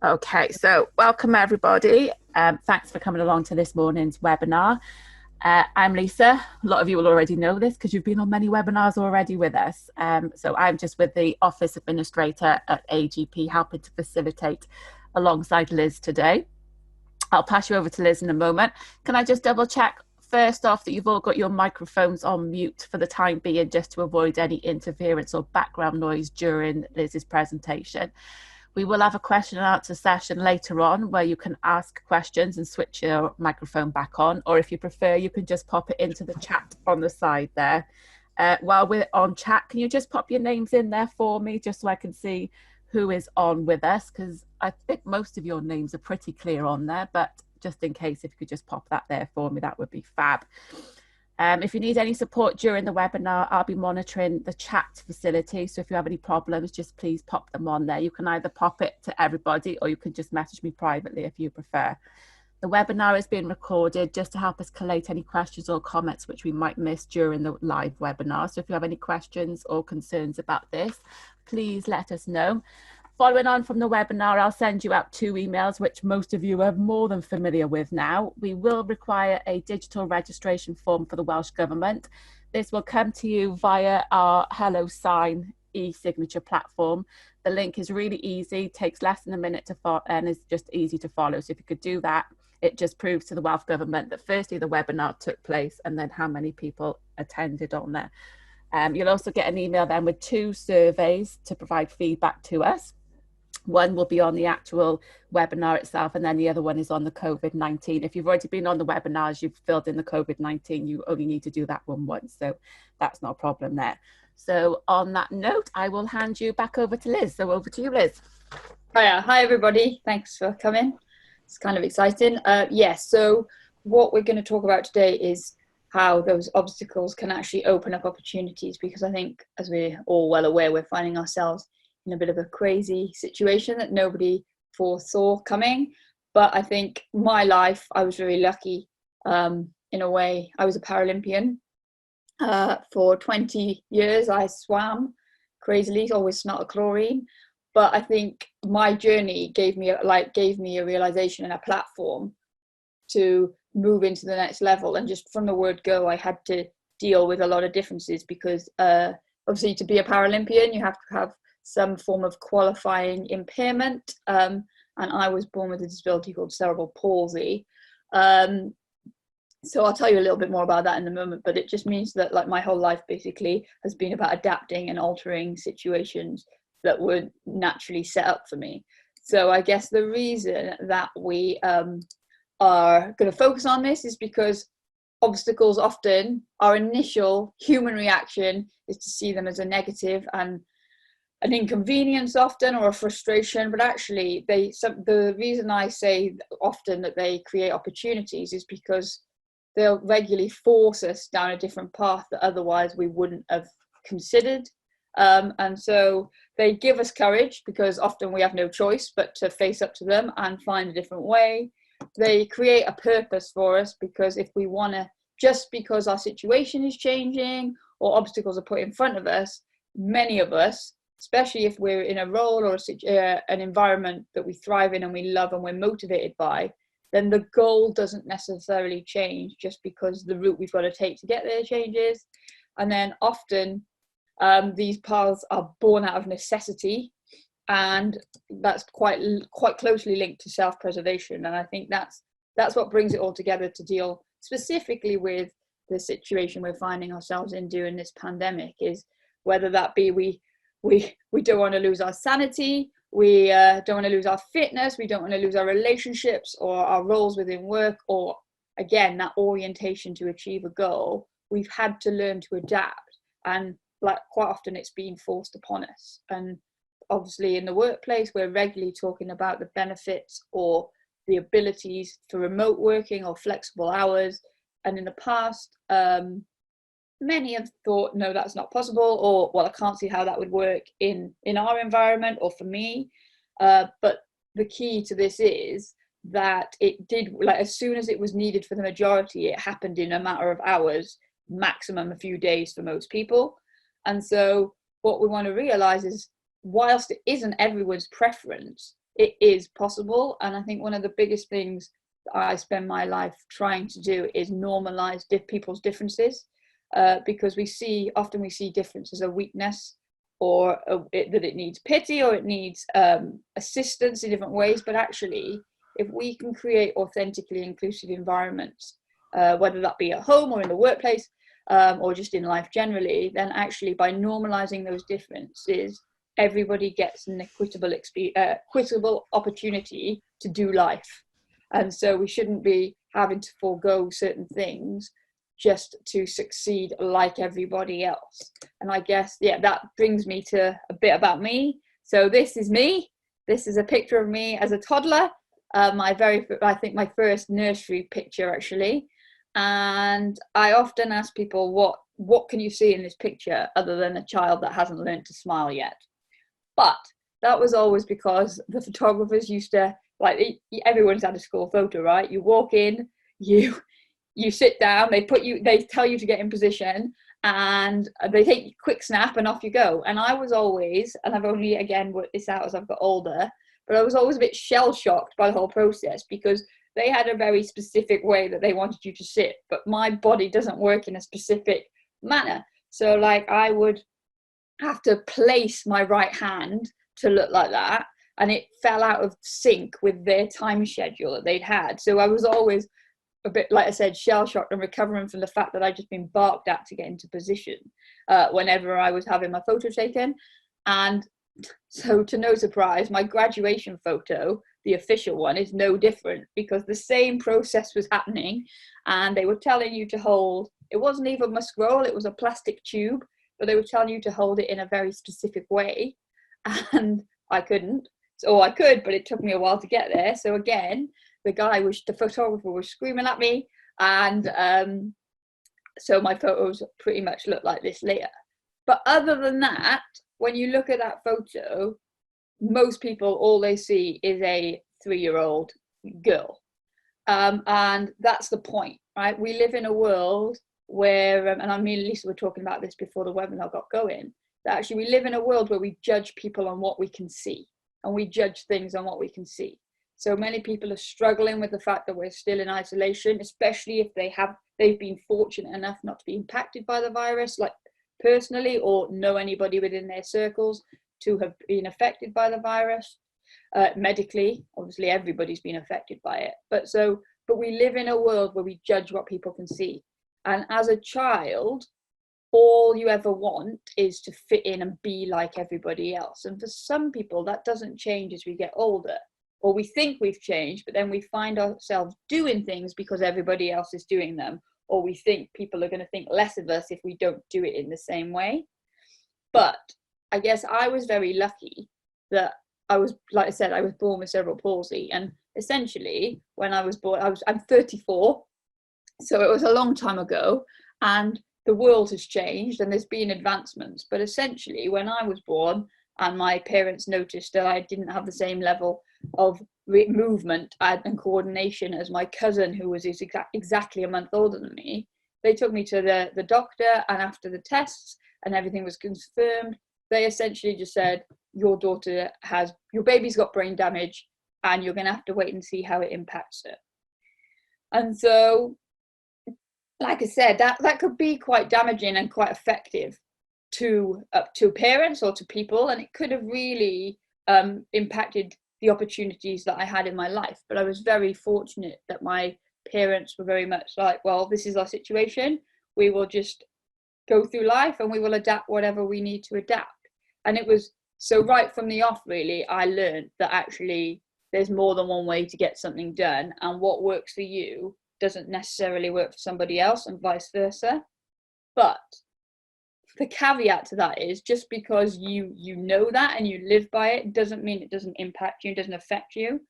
Okay, so welcome everybody. Thanks for coming along to this morning's webinar. I'm Lisa. A lot of you will already know this because you've been on many webinars already with us. So I'm just with the Office Administrator at AGP, helping to facilitate alongside Liz today. I'll pass you over to Liz in a moment. Can I just double check first off that you've all got your microphones on mute for the time being, just to avoid any interference or background noise during Liz's presentation. We will have a question and answer session later on where you can ask questions and switch your microphone back on, or if you prefer, you can just pop it into the chat on the side there. While we're on chat, can you just pop your names in there for me, just so I can see who is on with us? Because I think most of your names are pretty clear on there, but just in case, if you could just pop that there for me, that would be fab. If you need any support during the webinar, I'll be monitoring the chat facility. So if you have any problems, just please pop them on there. You can either pop it to everybody or you can just message me privately if you prefer. The webinar is being recorded just to help us collate any questions or comments which we might miss during the live webinar. So if you have any questions or concerns about this, please let us know. Following on from the webinar, I'll send you out 2 emails, which most of you are more than familiar with now. We will require a digital registration form for the Welsh Government. This will come to you via our HelloSign e-signature platform. The link is really easy, takes less than a minute to follow, and is just easy to follow. So if you could do that, it just proves to the Welsh Government that firstly the webinar took place and then how many people attended on there. You'll also get an email then with 2 surveys to provide feedback to us. One will be on the actual webinar itself, and then the other one is on the COVID-19. If you've already been on the webinars, you've filled in the COVID-19, you only need to do that one once. So that's not a problem there. So on that note, I will hand you back over to Liz. So over to you, Liz. Hi everybody. Thanks for coming. It's kind of exciting. Yes, so what we're going to talk about today is how those obstacles can actually open up opportunities, because I think, as we're all well aware, we're finding ourselves in a bit of a crazy situation that nobody foresaw coming. But I think my life, I was very lucky in a way. I was a Paralympian. For 20 years, I swam crazily, always smelled of chlorine. But I think my journey gave me a realization and a platform to move into the next level. And just from the word go, I had to deal with a lot of differences, because obviously to be a Paralympian, you have to have some form of qualifying impairment, and I was born with a disability called cerebral palsy. So I'll tell you a little bit more about that in a moment, but it just means that like my whole life basically has been about adapting and altering situations that were naturally set up for me. So I guess the reason that we are going to focus on this is because obstacles, often our initial human reaction is to see them as a negative and an inconvenience often, or a frustration, but actually the reason I say often that they create opportunities is because they'll regularly force us down a different path that otherwise we wouldn't have considered. And so they give us courage, because often we have no choice but to face up to them and find a different way. They create a purpose for us, because if we want to, just because our situation is changing or obstacles are put in front of us, many of us, especially if we're in a role or an environment that we thrive in and we love and we're motivated by, then the goal doesn't necessarily change just because the route we've got to take to get there changes. And then often these paths are born out of necessity, and that's quite closely linked to self-preservation. And I think that's what brings it all together to deal specifically with the situation we're finding ourselves in during this pandemic, is whether that be we don't want to lose our sanity, we don't want to lose our fitness, we don't want to lose our relationships or our roles within work, or again that orientation to achieve a goal. We've had to learn to adapt, and like quite often it's being forced upon us. And obviously in the workplace we're regularly talking about the benefits or the abilities for remote working or flexible hours, and in the past many have thought, no, that's not possible, or well, I can't see how that would work in our environment or for me. But the key to this is that it did, like as soon as it was needed for the majority, it happened in a matter of hours, maximum a few days for most people. And so what we want to realize is, whilst it isn't everyone's preference, it is possible. And I think one of the biggest things that I spend my life trying to do is normalize people's differences, because often we see difference as a weakness, or that it needs pity, or it needs assistance in different ways. But actually, if we can create authentically inclusive environments, whether that be at home or in the workplace, or just in life generally, then actually by normalizing those differences, everybody gets an equitable opportunity to do life. And so we shouldn't be having to forego certain things just to succeed like everybody else. And I guess, that brings me to a bit about me. So this is me. This is a picture of me as a toddler. I think my first nursery picture, actually. And I often ask people, what can you see in this picture other than a child that hasn't learned to smile yet? But that was always because the photographers used to, everyone's had a school photo, right? You walk in, you sit down, they tell you to get in position, and they take a quick snap and off you go. And I was always, and I've only again worked this out as I've got older, but I was always a bit shell shocked by the whole process, because they had a very specific way that they wanted you to sit, but my body doesn't work in a specific manner. So I would have to place my right hand to look like that, and it fell out of sync with their time schedule that they'd had. So I was always a bit, like I said, shell-shocked and recovering from the fact that I'd just been barked at to get into position whenever I was having my photo taken. And so, to no surprise, my graduation photo, the official one, is no different, because the same process was happening, and they were telling you to hold, it wasn't even a scroll, it was a plastic tube, but they were telling you to hold it in a very specific way, and I couldn't. So I could, but it took me a while to get there. So again, the photographer was screaming at me, and so my photos pretty much look like this later. But other than that, when you look at that photo, most people, all they see is a 3-year-old girl. And that's the point, right? We live in a world where, and I mean, Lisa, were talking about this before the webinar got going, that actually we live in a world where we judge people on what we can see, and we judge things on what we can see. So many people are struggling with the fact that we're still in isolation, especially if they've been fortunate enough not to be impacted by the virus, like personally, or know anybody within their circles to have been affected by the virus. Medically, obviously everybody's been affected by it. But we live in a world where we judge what people can see. And as a child, all you ever want is to fit in and be like everybody else. And for some people, that doesn't change as we get older, or we think we've changed, but then we find ourselves doing things because everybody else is doing them, or we think people are going to think less of us if we don't do it in the same way. But I guess I was very lucky that I was, like I said, I was born with cerebral palsy, and essentially when I was born, I'm 34, so it was a long time ago, and the world has changed and there's been advancements. But essentially, when I was born and my parents noticed that I didn't have the same level of movement and coordination as my cousin, who was exactly a month older than me, they took me to the doctor, and after the tests and everything was confirmed, they essentially just said, your baby's got brain damage, and you're going to have to wait and see how it impacts her. And so, like I said, that could be quite damaging and quite effective to parents or to people, and it could have really impacted the opportunities that I had in my life. But I was very fortunate that my parents were very much like, well, this is our situation, we will just go through life and we will adapt whatever we need to adapt. And it was so right from the off, really, I learned that actually there's more than one way to get something done, and what works for you doesn't necessarily work for somebody else, and vice versa. But the caveat to that is, just because you know that and you live by it doesn't mean it doesn't impact you, doesn't affect you.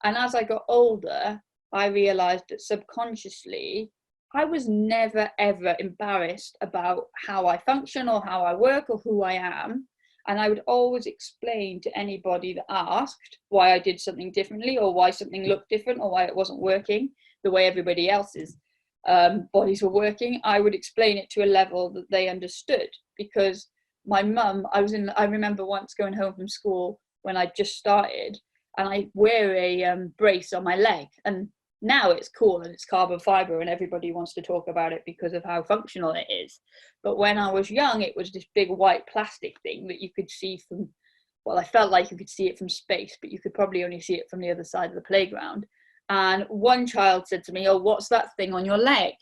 And as I got older, I realized that subconsciously I was never ever embarrassed about how I function or how I work or who I am. And I would always explain to anybody that asked why I did something differently, or why something looked different, or why it wasn't working the way everybody else's bodies were working. I would explain it to a level that they understood, because my mum, I remember once going home from school when I just started, and I wear a brace on my leg. And now it's cool and it's carbon fiber and everybody wants to talk about it because of how functional it is. But when I was young, it was this big white plastic thing that you could see from, well, I felt like you could see it from space, but you could probably only see it from the other side of the playground. And one child said to me, "Oh, what's that thing on your leg?"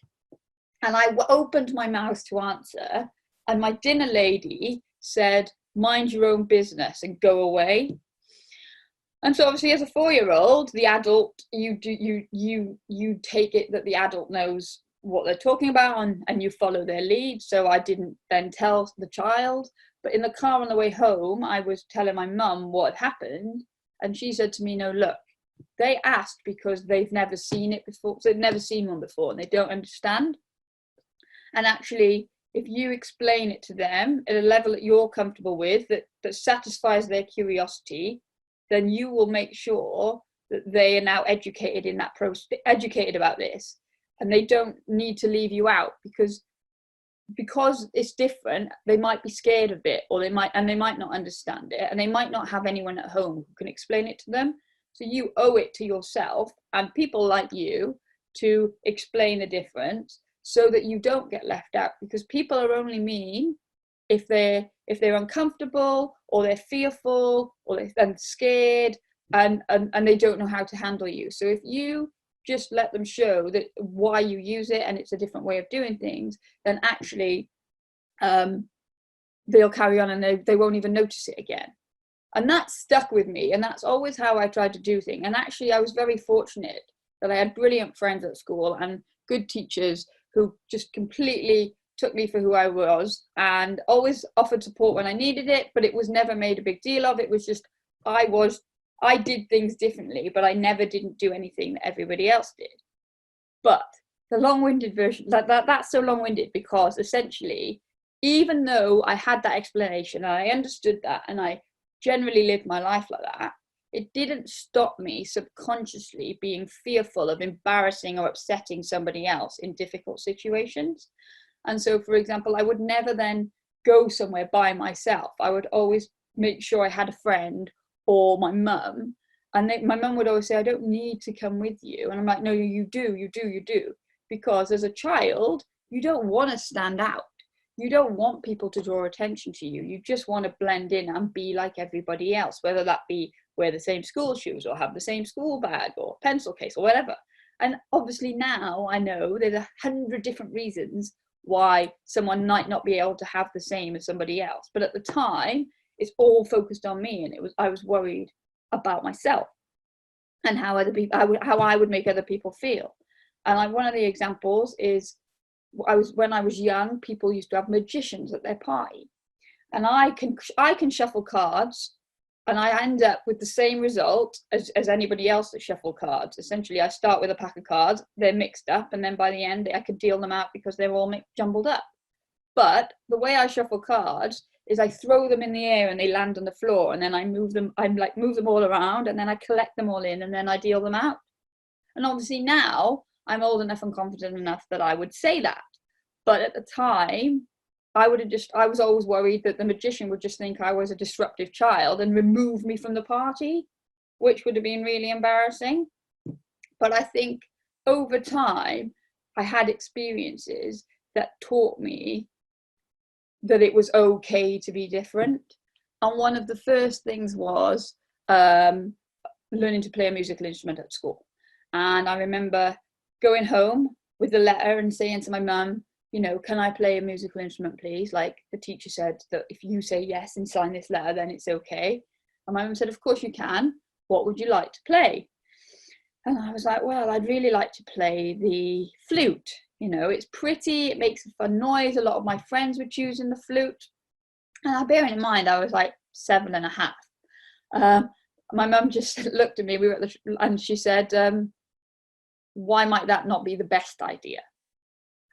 And I opened my mouth to answer, and my dinner lady said, "Mind your own business and go away." And so obviously as a 4-year-old, the adult, you take it that the adult knows what they're talking about, and you follow their lead. So I didn't then tell the child, but in the car on the way home, I was telling my mum what had happened. And she said to me, "No, look, they asked because they've never seen it before. So they've never seen one before and they don't understand. And actually, if you explain it to them at a level that you're comfortable with, that satisfies their curiosity, then you will make sure that they are now educated in that process, educated about this, and they don't need to leave you out because it's different. They might be scared of it, or they might not understand it, and they might not have anyone at home who can explain it to them. So you owe it to yourself and people like you to explain the difference so that you don't get left out, because people are only mean if they're uncomfortable or they're fearful or they're scared and they don't know how to handle you. So if you just let them show that why you use it and it's a different way of doing things, then actually they'll carry on and they won't even notice it again. And that stuck with me, and that's always how I tried to do things. And actually I was very fortunate that I had brilliant friends at school and good teachers who just completely took me for who I was and always offered support when I needed it, but it was never made a big deal of. It was just I did things differently, but I never didn't do anything that everybody else did. But the long-winded version, that's so long-winded because essentially, even though I had that explanation and I understood that and I generally lived my life like that, it didn't stop me subconsciously being fearful of embarrassing or upsetting somebody else in difficult situations. And so, for example, I would never then go somewhere by myself. I would always make sure I had a friend or my mum. And my mum would always say, "I don't need to come with you." And I'm like, "No, you do. Because as a child, you don't want to stand out. You don't want people to draw attention to you. You just want to blend in and be like everybody else, whether that be wear the same school shoes or have the same school bag or pencil case or whatever." And obviously now I know there's 100 different reasons why someone might not be able to have the same as somebody else. But at the time, it's all focused on me, and I was worried about myself and how I would make other people feel. And one of the examples is when I was young, people used to have magicians at their party, and I can shuffle cards, and I end up with the same result as anybody else that shuffle cards. Essentially, I start with a pack of cards, they're mixed up, and then by the end I could deal them out because they're all jumbled up. But the way I shuffle cards is I throw them in the air and they land on the floor, and then I move them all around, and then I collect them all in, and then I deal them out. And obviously now I'm old enough and confident enough that I would say that. But at the time, I was always worried that the magician would just think I was a disruptive child and remove me from the party, which would have been really embarrassing. But I think over time, I had experiences that taught me that it was okay to be different. And one of the first things was learning to play a musical instrument at school. And I remember going home with the letter and saying to my mum, "Can I play a musical instrument, please? Like the teacher said that if you say yes and sign this letter, then it's okay." And my mum said, "Of course you can. What would you like to play?" And I was like, "Well, I'd really like to play the flute. It's pretty, it makes a fun noise. A lot of my friends were choosing the flute." And bearing in mind, I was like 7.5. My mum just looked at me, and she said, "Why might that not be the best idea?"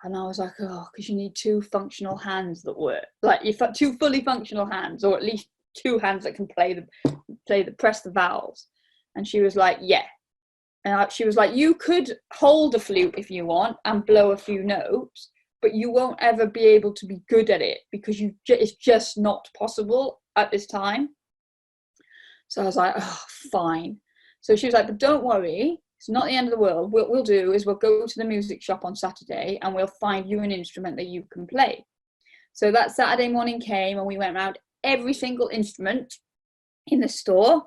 And I was like, "Oh, because you need 2 functional hands that work. Like you've got 2 fully functional hands, or at least 2 hands that can press the valves." And she was like, "Yeah." And she was like, "You could hold a flute if you want and blow a few notes, but you won't ever be able to be good at it because it's just not possible at this time." So I was like, "Oh, fine." So she was like, but don't worry, it's not the end of the world. What we'll do is we'll go to the music shop on Saturday and we'll find you an instrument that you can play. So that Saturday morning came and we went around every single instrument in the store,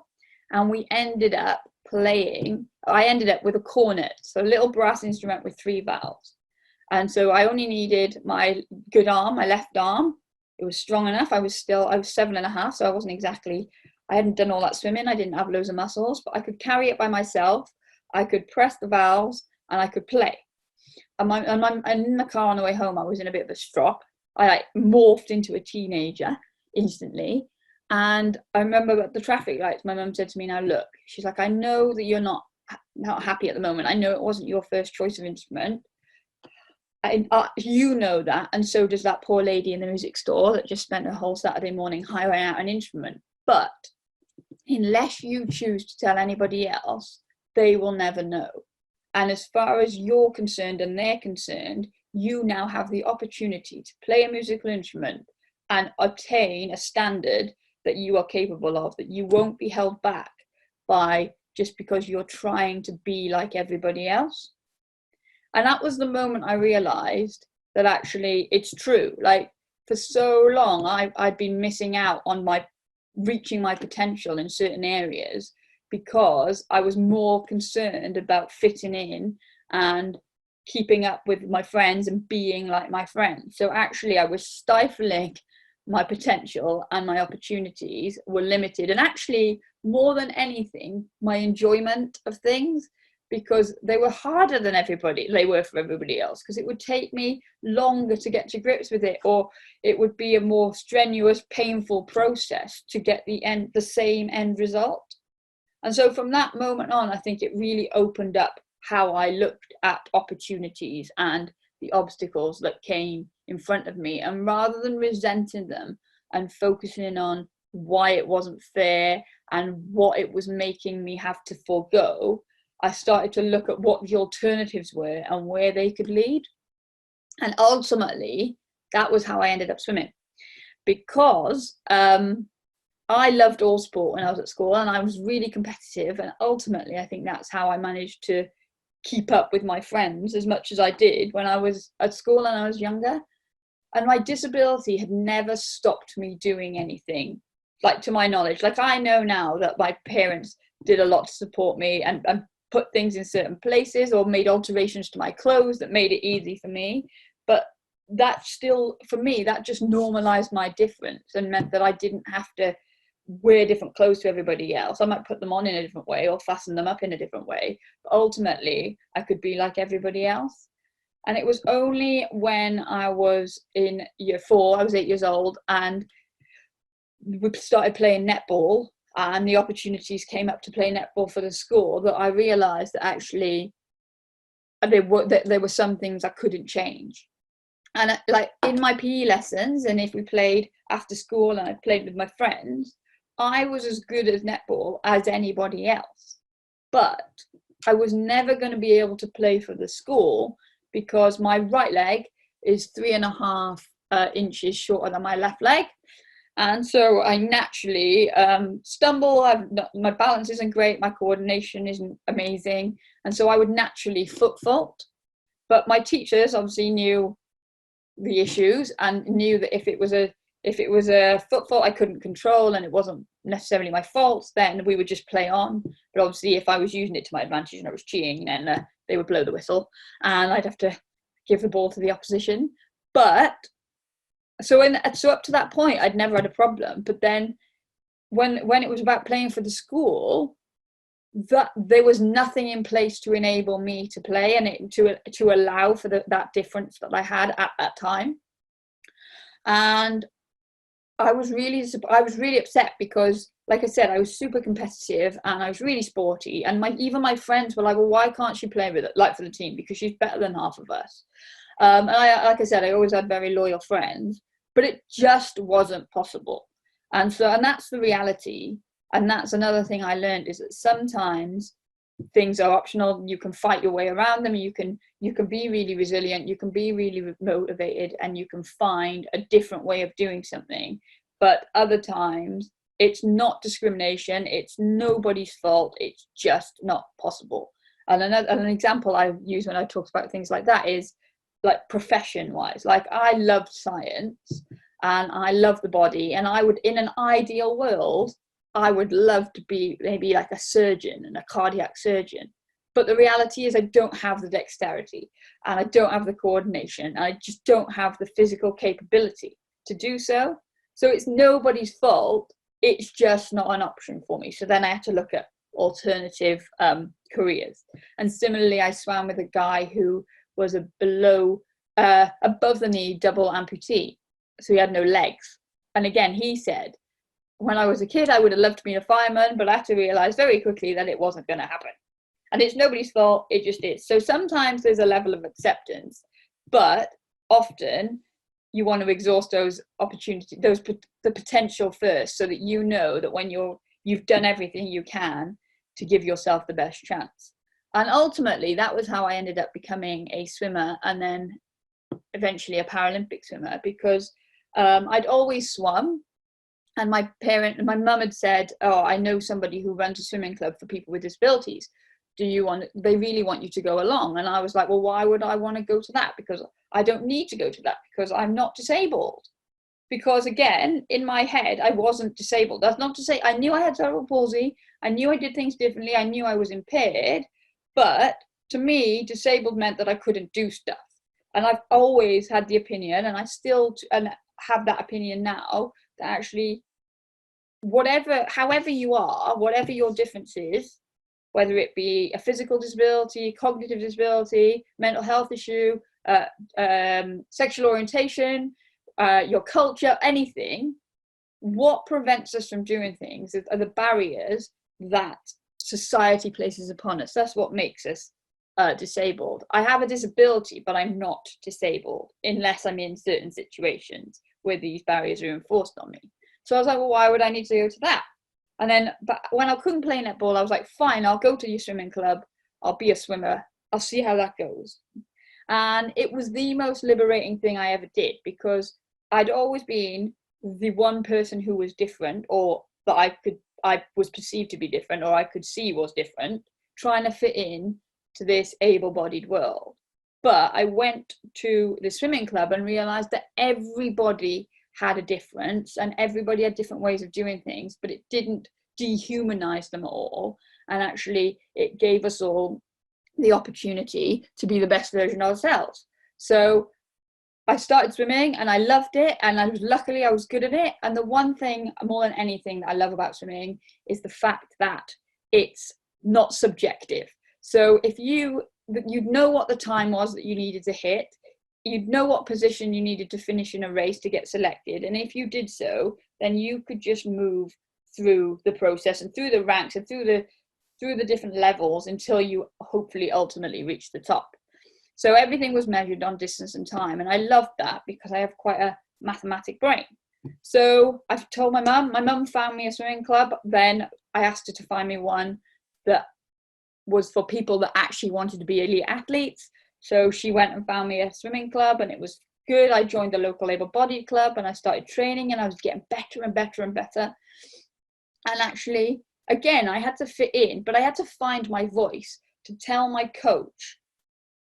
and we ended up playing. I ended up with a cornet, so a little brass instrument with 3 valves. And so I only needed my good arm, my left arm. It was strong enough. I was 7.5, so I wasn't exactly, I hadn't done all that swimming. I didn't have loads of muscles, but I could carry it by myself. I could press the valves and I could play. And in the car on the way home, I was in a bit of a strop. I morphed into a teenager instantly. And I remember at the traffic lights, my mum said to me, now look, she's like, I know that you're not happy at the moment. I know it wasn't your first choice of instrument. You know that, and so does that poor lady in the music store that just spent a whole Saturday morning hiring out an instrument. But unless you choose to tell anybody else, they will never know. And as far as you're concerned and they're concerned, you now have the opportunity to play a musical instrument and obtain a standard that you are capable of, that you won't be held back by just because you're trying to be like everybody else. And that was the moment I realized that actually it's true. Like, for so long, I'd been missing out on reaching my potential in certain areas because I was more concerned about fitting in and keeping up with my friends and being like my friends. So actually I was stifling my potential, and my opportunities were limited. And actually, more than anything, my enjoyment of things, because they were harder than they were for everybody else, because it would take me longer to get to grips with it, or it would be a more strenuous, painful process to get the same end result. And so from that moment on, I think it really opened up how I looked at opportunities and the obstacles that came in front of me. And rather than resenting them and focusing on why it wasn't fair and what it was making me have to forego, I started to look at what the alternatives were and where they could lead. And ultimately, that was how I ended up swimming, because I loved all sport when I was at school, and I was really competitive. And ultimately, I think that's how I managed to keep up with my friends as much as I did when I was at school and I was younger. And my disability had never stopped me doing anything, like, to my knowledge. Like, I know now that my parents did a lot to support me and put things in certain places or made alterations to my clothes that made it easy for me. But that still, for me, that just normalized my difference and meant that I didn't have to wear different clothes to everybody else. I might put them on in a different way or fasten them up in a different way, but ultimately I could be like everybody else. And it was only when I was in year 4, I was 8 years old, and we started playing netball, and the opportunities came up to play netball for the school, that I realized that actually there were some things I couldn't change. And like in my PE lessons, and if we played after school and I played with my friends, I was as good at netball as anybody else. But I was never going to be able to play for the school because my right leg is 3.5 inches shorter than my left leg. And so I naturally stumble. My balance isn't great. My coordination isn't amazing. And so I would naturally foot fault. But my teachers obviously knew the issues and knew that if it was a foot fault I couldn't control and it wasn't necessarily my fault, then we would just play on. But obviously if I was using it to my advantage and I was cheating, then they would blow the whistle and I'd have to give the ball to the opposition. But so up to that point I'd never had a problem. But then when it was about playing for the school, that there was nothing in place to enable me to play and to allow for that difference that I had at that time. And I was really upset because, like I said, I was super competitive and I was really sporty, and even my friends were like, well, why can't she play with it, like, for the team, because she's better than half of us. And like I said, I always had very loyal friends, but it just wasn't possible. And that's the reality. And that's another thing I learned, is that sometimes things are optional. You can fight your way around them. You can be really resilient. You can be really motivated, and you can find a different way of doing something. But other times It's not discrimination. It's nobody's fault. It's just not possible. And an example I use when I talk about things like that is like profession wise. Like I loved science and I love the body, and I would, in an ideal world, I would love to be maybe like a surgeon and a cardiac surgeon. But the reality is I don't have the dexterity and I don't have the coordination. And I just don't have the physical capability to do so. So it's nobody's fault. It's just not an option for me. So then I had to look at alternative careers. And similarly, I swam with a guy who was a above the knee double amputee. So he had no legs. And again, he said, when I was a kid, I would have loved to be a fireman, but I had to realize very quickly that it wasn't going to happen. And it's nobody's fault, it just is. So sometimes there's a level of acceptance, but often you want to exhaust those opportunities, the potential first, so that you know that when you've done everything you can to give yourself the best chance. And ultimately, that was how I ended up becoming a swimmer and then eventually a Paralympic swimmer, because I'd always swum. And my mum had said, oh, I know somebody who runs a swimming club for people with disabilities. They really want you to go along? And I was like, well, why would I want to go to that? Because I don't need to go to that, because I'm not disabled. Because again, in my head, I wasn't disabled. That's not to say I knew I had cerebral palsy. I knew I did things differently. I knew I was impaired. But to me, disabled meant that I couldn't do stuff. And I've always had the opinion, and I still have that opinion now, that actually, however you are, whatever your difference is, whether it be a physical disability, cognitive disability, mental health issue, sexual orientation, your culture, anything, what prevents us from doing things are the barriers that society places upon us. That's what makes us disabled. I have a disability, but I'm not disabled unless I'm in certain situations where these barriers are enforced on me. So I was like, well, why would I need to go to that? And then, but when I couldn't play netball, I was like, fine, I'll go to your swimming club. I'll be a swimmer. I'll see how that goes. And it was the most liberating thing I ever did, because I'd always been the one person who was different, or that I was perceived to be different, or I could see was different, trying to fit in to this able-bodied world. But I went to the swimming club and realized that everybody had a difference and everybody had different ways of doing things, but it didn't dehumanize them all. And actually, it gave us all the opportunity to be the best version of ourselves. So I started swimming and I loved it, and luckily I was good at it. And the one thing more than anything that I love about swimming is the fact that it's not subjective. So if you'd know what the time was that you needed to hit, you'd know what position you needed to finish in a race to get selected. And if you did so, then you could just move through the process and through the ranks and through the different levels until you hopefully ultimately reach the top. So everything was measured on distance and time. And I loved that because I have quite a mathematic brain. So I've told my mum found me a swimming club. Then I asked her to find me one that was for people that actually wanted to be elite athletes. So she went and found me a swimming club, and it was good. I joined the local able-bodied club and I started training, and I was getting better and better and better. And actually, again, I had to fit in, but I had to find my voice to tell my coach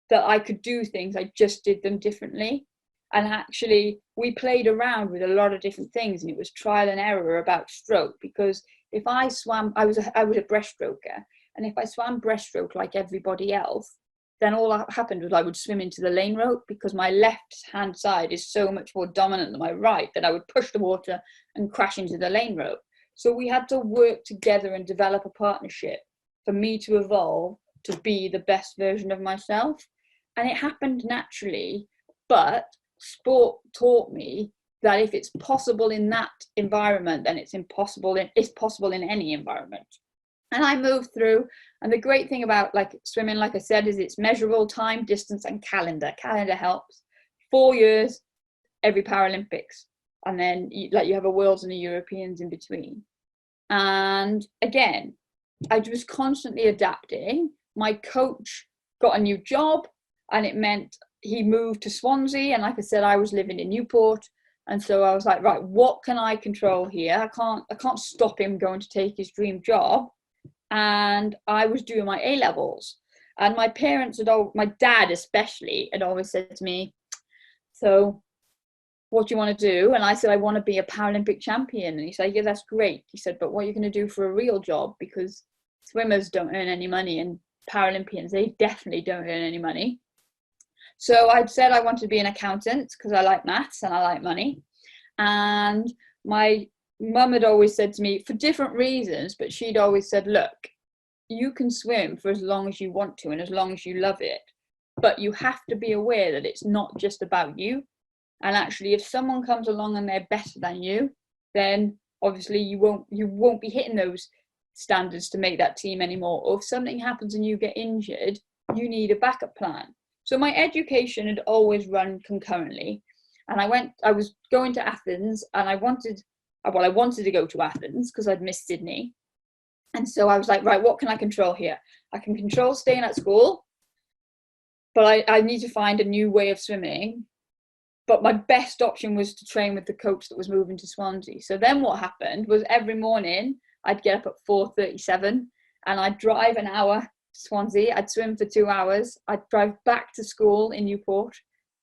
that I could do things. I just did them differently. And actually, we played around with a lot of different things, and it was trial and error about stroke, because if I swam, I was a breaststroker. And if I swam breaststroke like everybody else, then all that happened was I would swim into the lane rope, because my left hand side is so much more dominant than my right that I would push the water and crash into the lane rope. So we had to work together and develop a partnership for me to evolve to be the best version of myself. And it happened naturally, but sport taught me that if it's possible in that environment, then it's possible in any environment. And I moved through, and the great thing about like swimming, like I said, is it's measurable time, distance, and calendar. Calendar helps. 4 years, every Paralympics, and then you have a Worlds and a Europeans in between. And again, I was constantly adapting. My coach got a new job, and it meant he moved to Swansea. And like I said, I was living in Newport. And so I was like, right, what can I control here? I can't stop him going to take his dream job. And I was doing my A levels, and my parents my dad especially, had always said to me, so what do you want to do? And I said, I want to be a Paralympic champion. And he said, yeah, that's great. He said, but what are you going to do for a real job? Because swimmers don't earn any money, and Paralympians, they definitely don't earn any money. So I'd said I wanted to be an accountant because I like maths and I like money. And my mum had always said to me, for different reasons, but she'd always said, look, you can swim for as long as you want to and as long as you love it, but you have to be aware that it's not just about you. And actually, if someone comes along and they're better than you, then obviously you won't be hitting those standards to make that team anymore. Or if something happens and you get injured, you need a backup plan. So my education had always run concurrently. And I was going to Athens, and I wanted to go to Athens because I'd missed Sydney. And so I was like, right, what can I control here? I can control staying at school, but I need to find a new way of swimming. But my best option was to train with the coach that was moving to Swansea. So then what happened was every morning I'd get up at 4:37 and I'd drive an hour to Swansea. I'd swim for 2 hours. I'd drive back to school in Newport.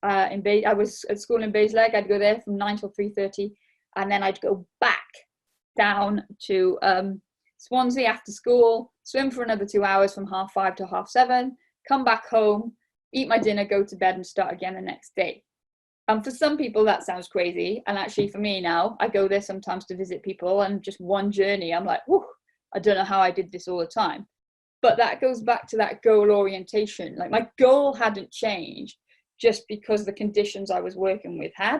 I was at school in Basleg. I'd go there from 9 till 3:30, and then I'd go back down to Swansea after school, swim for another 2 hours from 5:30 to 7:30, come back home, eat my dinner, go to bed, and start again the next day. For some people that sounds crazy, and actually for me now, I go there sometimes to visit people, and just one journey, I'm like, whew, I don't know how I did this all the time. But that goes back to that goal orientation. Like, my goal hadn't changed just because the conditions I was working with had.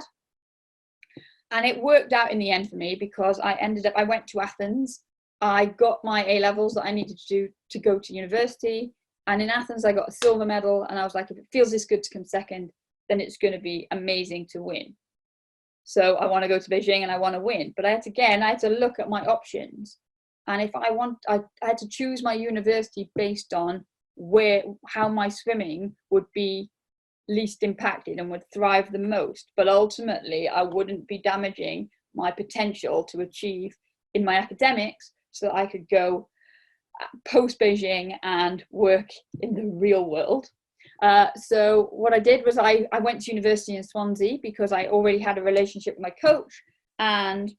And it worked out in the end for me, because I went to Athens, I got my A levels that I needed to do to go to university, and in Athens I got a silver medal, and I was like, if it feels this good to come second, then it's going to be amazing to win. So I want to go to Beijing and I want to win. But I had to look at my options. And if I had to choose my university based on how my swimming would be least impacted and would thrive the most. But ultimately, I wouldn't be damaging my potential to achieve in my academics, so that I could go post Beijing and work in the real world. So what I did was I went to university in Swansea because I already had a relationship with my coach, and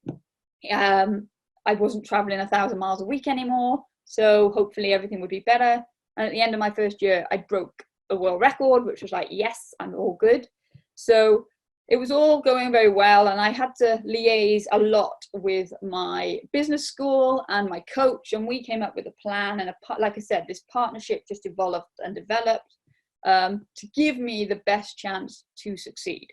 I wasn't traveling 1,000 miles a week anymore. So hopefully everything would be better. And at the end of my first year, I broke a world record, which was like, yes, I'm all good. So it was all going very well, and I had to liaise a lot with my business school and my coach, and we came up with a plan. And like I said, this partnership just evolved and developed to give me the best chance to succeed.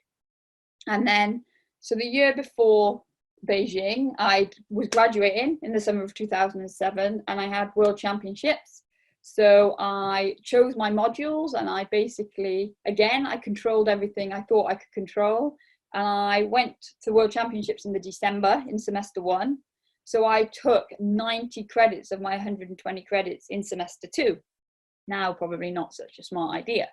And then, so the year before Beijing, I was graduating in the summer of 2007, and I had World Championships. So I chose my modules, and I basically, again, I controlled everything I thought I could control. And I went to World Championships in December in semester 1. So I took 90 credits of my 120 credits in semester 2. Now, probably not such a smart idea.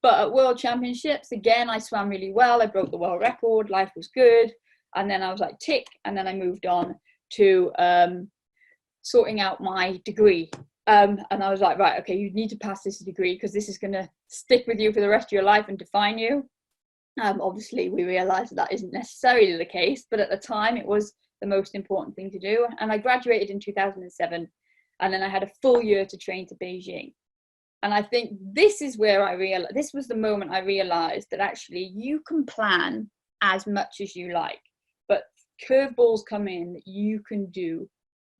But at World Championships, again, I swam really well. I broke the world record. Life was good. And then I was like, tick. And then I moved on to sorting out my degree. And I was like, right, okay, you need to pass this degree because this is going to stick with you for the rest of your life and define you. Obviously, we realized that isn't necessarily the case, but at the time it was the most important thing to do. And I graduated in 2007, and then I had a full year to train to Beijing. And I think this is where this was the moment I realized that actually you can plan as much as you like, but curveballs come in that you can do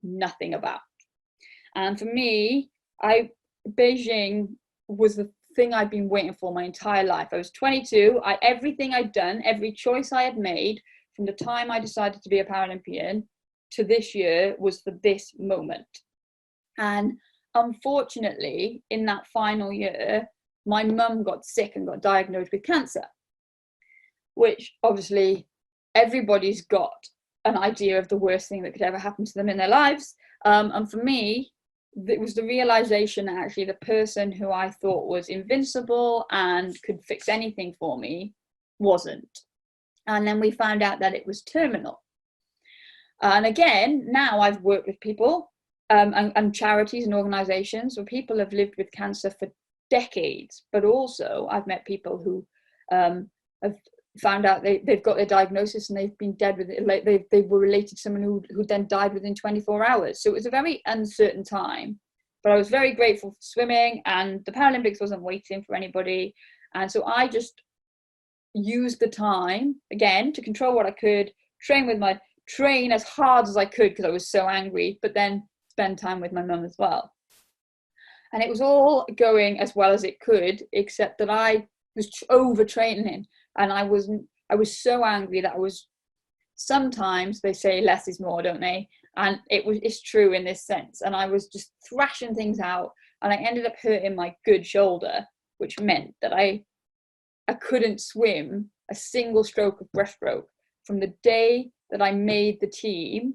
nothing about. And for me, Beijing was the thing I'd been waiting for my entire life. I was 22. Everything I'd done, every choice I had made from the time I decided to be a Paralympian to this year was for this moment. And unfortunately, in that final year, my mum got sick and got diagnosed with cancer, which obviously everybody's got an idea of the worst thing that could ever happen to them in their lives. And for me, it was the realization that actually the person who I thought was invincible and could fix anything for me wasn't. And then we found out that it was terminal. And again, now I've worked with people and charities and organizations where people have lived with cancer for decades, but also I've met people who have found out they've got their diagnosis and they've been dead with it. Like they were related to someone who then died within 24 hours. So it was a very uncertain time, but I was very grateful for swimming, and the Paralympics wasn't waiting for anybody. And so I just used the time again to control what I could, train as hard as I could because I was so angry, but then spend time with my mum as well. And it was all going as well as it could, except that I was overtraining, and I was so angry that I was, sometimes they say less is more, don't they? And it's true in this sense. And I was just thrashing things out, and I ended up hurting my good shoulder, which meant that I couldn't swim a single stroke of breaststroke from the day that I made the team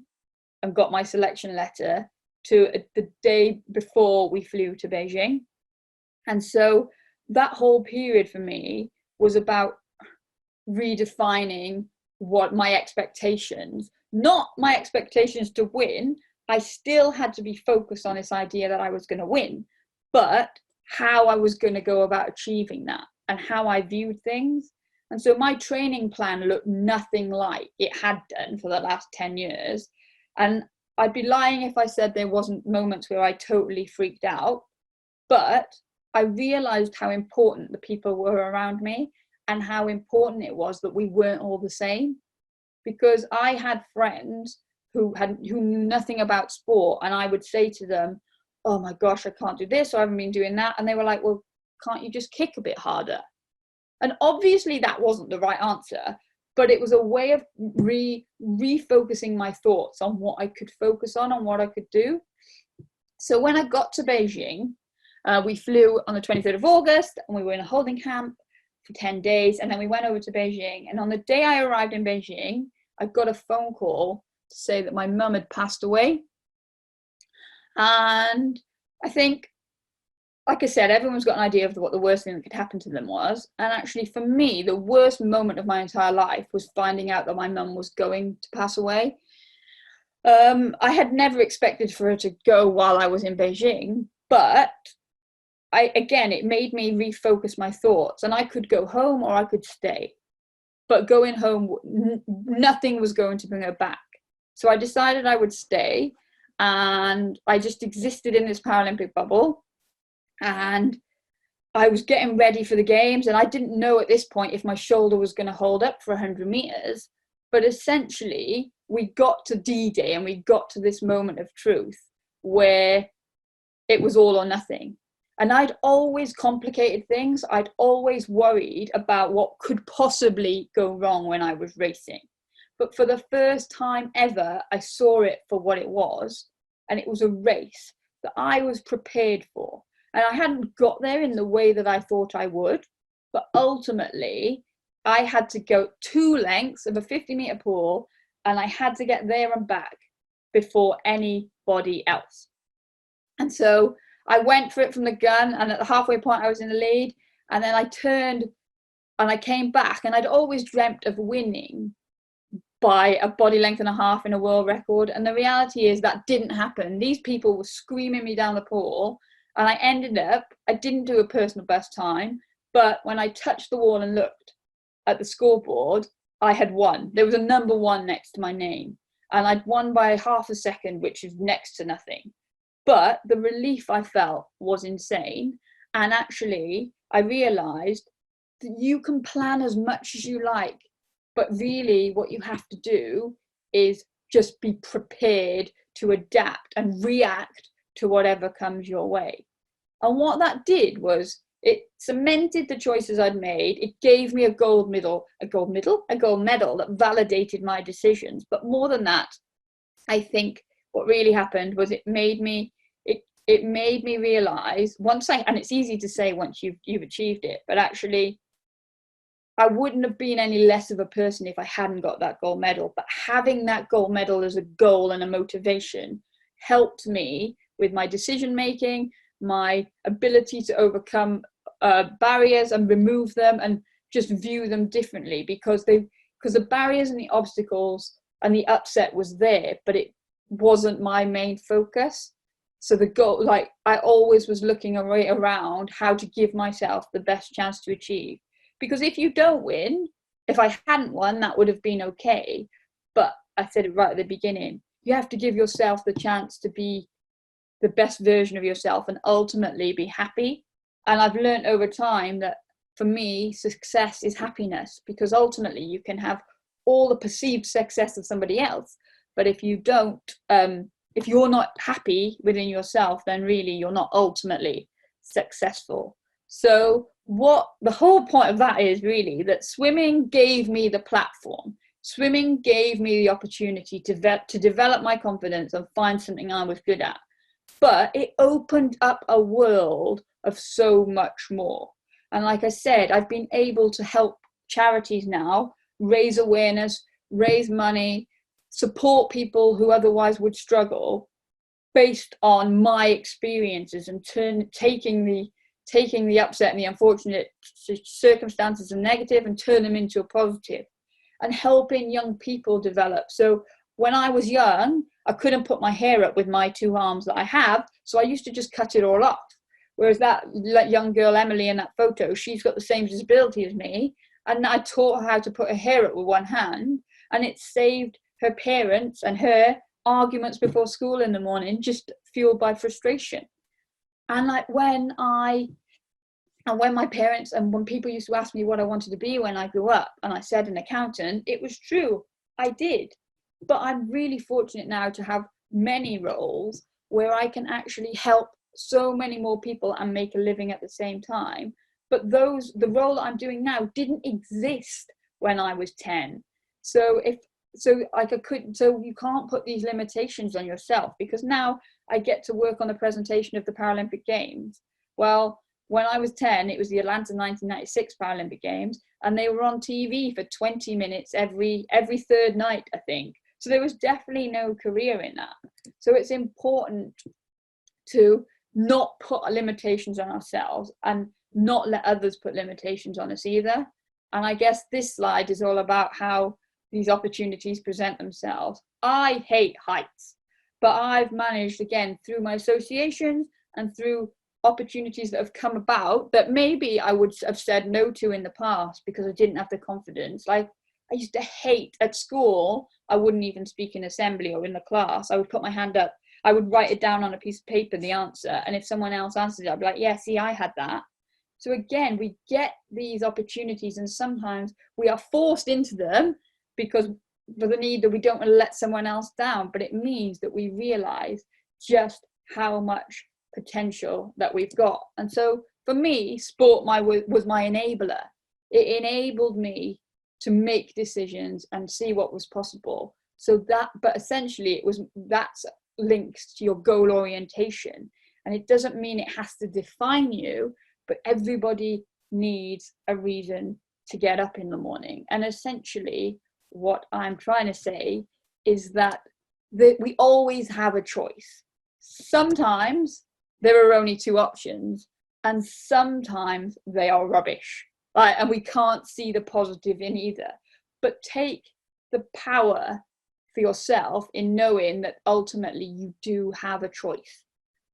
and got my selection letter to the day before we flew to Beijing. And so that whole period for me was about redefining what my expectations, not my expectations to win. I still had to be focused on this idea that I was going to win, but how I was going to go about achieving that and how I viewed things. And so my training plan looked nothing like it had done for the last 10 years. And I'd be lying if I said there wasn't moments where I totally freaked out, but I realized how important the people were around me and how important it was that we weren't all the same. Because I had friends who knew nothing about sport, and I would say to them, oh my gosh, I can't do this, or I haven't been doing that. And they were like, well, can't you just kick a bit harder? And obviously that wasn't the right answer, but it was a way of refocusing my thoughts on what I could focus on what I could do. So when I got to Beijing, we flew on the 23rd of August, and we were in a holding camp for 10 days. And then we went over to Beijing. And on the day I arrived in Beijing, I got a phone call to say that my mum had passed away. And I think, like I said, everyone's got an idea of what the worst thing that could happen to them was. And actually, for me, the worst moment of my entire life was finding out that my mum was going to pass away. I had never expected for her to go while I was in Beijing, but it made me refocus my thoughts, and I could go home or I could stay. But going home, nothing was going to bring her back. So I decided I would stay, and I just existed in this Paralympic bubble. And I was getting ready for the games, and I didn't know at this point if my shoulder was going to hold up for 100 meters. But essentially, we got to D-Day, and we got to this moment of truth where it was all or nothing. And I'd always complicated things. I'd always worried about what could possibly go wrong when I was racing. But for the first time ever, I saw it for what it was. And it was a race that I was prepared for. And I hadn't got there in the way that I thought I would. But ultimately, I had to go 2 lengths of a 50-meter pool, and I had to get there and back before anybody else. And so I went for it from the gun, and at the halfway point I was in the lead, and then I turned and I came back, and I'd always dreamt of winning by a body length and a half in a world record, and the reality is that didn't happen. These people were screaming me down the pool, and I didn't do a personal best time, but when I touched the wall and looked at the scoreboard, I had won. There was a number 1 next to my name, and I'd won by half a second, which is next to nothing. But the relief I felt was insane. And actually, I realized that you can plan as much as you like, but really what you have to do is just be prepared to adapt and react to whatever comes your way. And what that did was it cemented the choices I'd made. It gave me a gold medal that validated my decisions. But more than that, I think what really happened was it made me realize and it's easy to say once you've achieved it, but actually I wouldn't have been any less of a person if I hadn't got that gold medal. But having that gold medal as a goal and a motivation helped me with my decision making, my ability to overcome barriers and remove them and just view them differently, because because the barriers and the obstacles and the upset was there, but it wasn't my main focus. So the goal, like, I always was looking around how to give myself the best chance to achieve. Because if you don't win, if I hadn't won, that would have been okay. But I said it right at the beginning, you have to give yourself the chance to be the best version of yourself and ultimately be happy. And I've learned over time that for me, success is happiness, because ultimately you can have all the perceived success of somebody else, but if you don't, if you're not happy within yourself, then really you're not ultimately successful. So what the whole point of that is really that swimming gave me the platform. Swimming gave me the opportunity to develop my confidence and find something I was good at. But it opened up a world of so much more. And like I said, I've been able to help charities now raise awareness, raise money, support people who otherwise would struggle based on my experiences, and taking the upset and the unfortunate circumstances and negative and turn them into a positive, and helping young people develop. So when I was young, I couldn't put my hair up with my 2 arms that I have, so I used to just cut it all off. Whereas that young girl, Emily, in that photo, she's got the same disability as me, and I taught her how to put her hair up with one hand, and it saved her parents and her arguments before school in the morning, just fueled by frustration. And like when my parents and when people used to ask me what I wanted to be when I grew up, and I said an accountant, it was true, I did. But I'm really fortunate now to have many roles where I can actually help so many more people and make a living at the same time. But the role that I'm doing now didn't exist when I was 10. So you can't put these limitations on yourself, because now I get to work on the presentation of the Paralympic Games. Well, when I was 10, it was the Atlanta 1996 Paralympic Games, and they were on TV for 20 minutes every third night, I think. So there was definitely no career in that. So it's important to not put limitations on ourselves and not let others put limitations on us either. And I guess this slide is all about how these opportunities present themselves. I hate heights, but I've managed, again, through my associations and through opportunities that have come about that maybe I would have said no to in the past because I didn't have the confidence. Like, I used to hate at school, I wouldn't even speak in assembly or in the class. I would put my hand up, I would write it down on a piece of paper, the answer, and if someone else answered it, I'd be like, yeah, see, I had that. So again, we get these opportunities, and sometimes we are forced into them because for the need that we don't want to let someone else down, but it means that we realize just how much potential that we've got. And so for me, sport was my enabler. It enabled me to make decisions and see what was possible. So that, but essentially that's linked to your goal orientation. And it doesn't mean it has to define you, but everybody needs a reason to get up in the morning. And essentially what I'm trying to say is that we always have a choice. Sometimes there are only 2 options, and sometimes they are rubbish. Right? And we can't see the positive in either. But take the power for yourself in knowing that ultimately you do have a choice.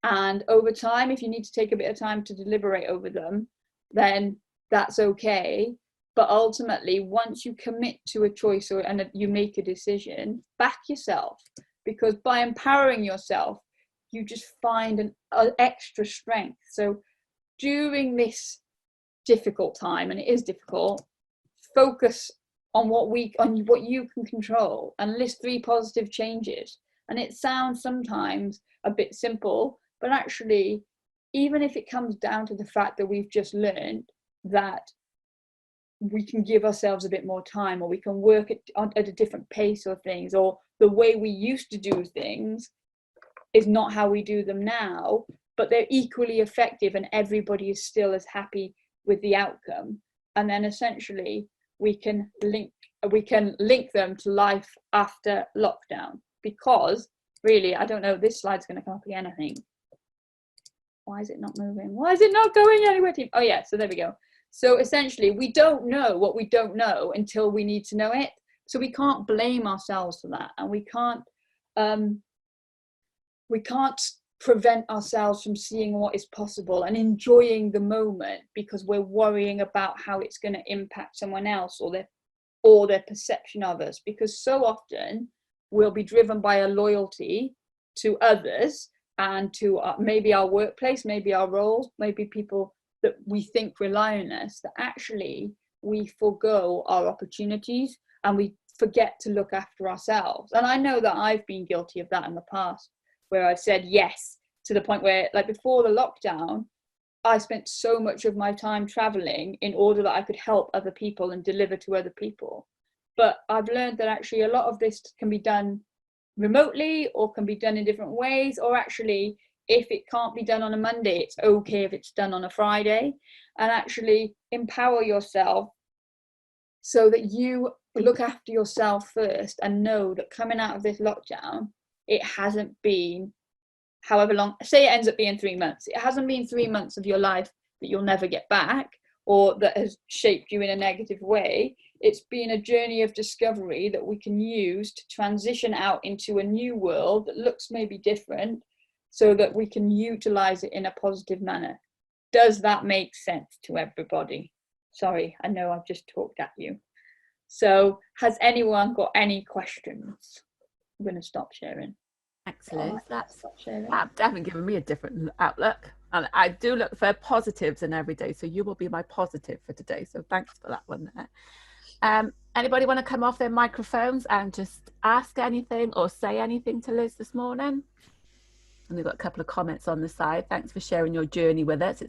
And over time, if you need to take a bit of time to deliberate over them, then that's okay. But ultimately, once you commit to a choice and you make a decision, back yourself. Because by empowering yourself, you just find an extra strength. So during this difficult time, and it is difficult, focus on what you can control and list 3 positive changes. And it sounds sometimes a bit simple, but actually, even if it comes down to the fact that we've just learned that we can give ourselves a bit more time, or we can work at a different pace or things, or the way we used to do things is not how we do them now, but they're equally effective and everybody is still as happy with the outcome. And then essentially we can link them to life after lockdown. Because really, I don't know, this slide's going to come up again, I think. Why is it not moving? Why is it not going anywhere? Oh yeah, so there we go. So essentially, we don't know what we don't know until we need to know it. So we can't blame ourselves for that, and we can't prevent ourselves from seeing what is possible and enjoying the moment because we're worrying about how it's going to impact someone else or their perception of us. Because so often we'll be driven by a loyalty to others and to maybe our workplace, maybe our roles, maybe people that we think rely on us, that actually we forego our opportunities and we forget to look after ourselves. And I know that I've been guilty of that in the past, where I've said yes to the point where, like before the lockdown, I spent so much of my time traveling in order that I could help other people and deliver to other people. But I've learned that actually a lot of this can be done remotely or can be done in different ways, or actually if it can't be done on a Monday, it's okay if it's done on a Friday, and actually empower yourself so that you look after yourself first and know that coming out of this lockdown, it hasn't been however long, say it ends up being 3 months, it hasn't been 3 months of your life that you'll never get back or that has shaped you in a negative way. It's been a journey of discovery that we can use to transition out into a new world that looks maybe different so that we can utilize it in a positive manner. Does that make sense to everybody? Sorry, I know I've just talked at you. So has anyone got any questions? I'm going to stop sharing. Excellent. That's definitely given me a different outlook. And I do look for positives in every day. So you will be my positive for today. So thanks for that one there. Anybody want to come off their microphones and just ask anything or say anything to Liz this morning? And we've got a couple of comments on the side. Thanks for sharing your journey with us.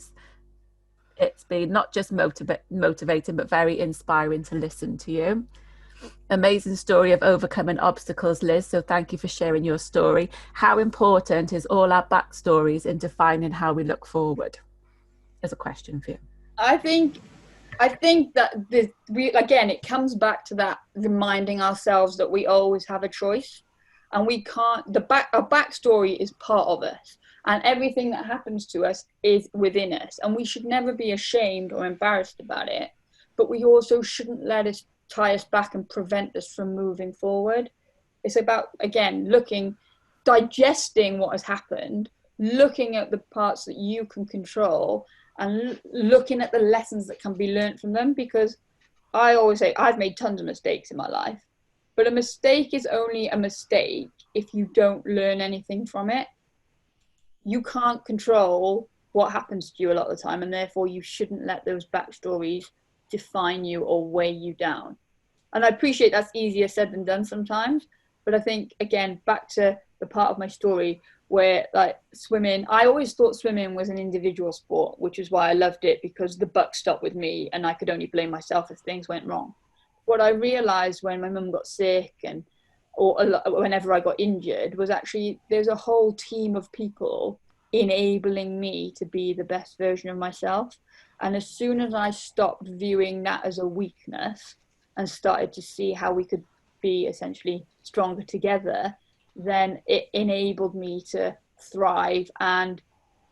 It's been not just motivating, but very inspiring to listen to you. Amazing story of overcoming obstacles, Liz. So thank you for sharing your story. How important is all our backstories in defining how we look forward? There's a question for you. I think that again, it comes back to that reminding ourselves that we always have a choice, and we can't. Our backstory is part of us, and everything that happens to us is within us, and we should never be ashamed or embarrassed about it. But we also shouldn't let it tie us back and prevent us from moving forward. It's about, again, digesting what has happened, looking at the parts that you can control, and looking at the lessons that can be learned from them. Because I always say I've made tons of mistakes in my life, but a mistake is only a mistake if you don't learn anything from it. You can't control what happens to you a lot of the time, and therefore you shouldn't let those backstories define you or weigh you down. And I appreciate that's easier said than done sometimes, but I think, again, back to the part of my story where, like, swimming, I always thought swimming was an individual sport, which is why I loved it, because the buck stopped with me and I could only blame myself if things went wrong. What I realized when my mum got sick or whenever I got injured was actually there's a whole team of people enabling me to be the best version of myself. And as soon as I stopped viewing that as a weakness and started to see how we could be essentially stronger together, then it enabled me to thrive and,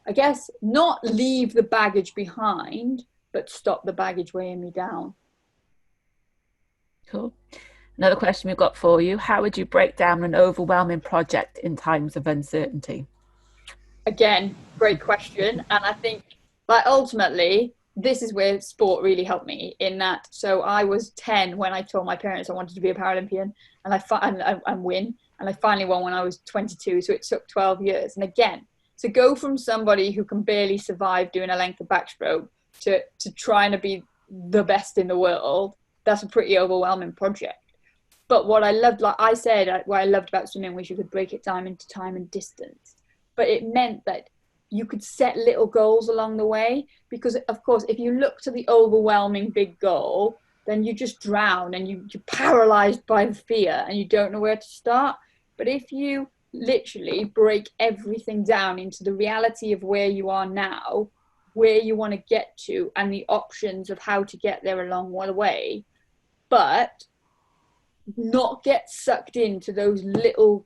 I guess, not leave the baggage behind, but stop the baggage weighing me down. Cool. Another question we've got for you. How would you break down an overwhelming project in times of uncertainty? Again, great question. And I think, like, ultimately, this is where sport really helped me in that. So I was 10 when I told my parents I wanted to be a Paralympian and win. And I finally won when I was 22. So it took 12 years. And again, to go from somebody who can barely survive doing a length of backstroke to trying to be the best in the world, that's a pretty overwhelming project. But what I loved, like I said, what I loved about swimming was you could break it down into time and distance. But it meant that you could set little goals along the way, because, of course, if you look to the overwhelming big goal, then you just drown and you're paralyzed by the fear and you don't know where to start. But if you literally break everything down into the reality of where you are now, where you want to get to, and the options of how to get there along the way, but not get sucked into those little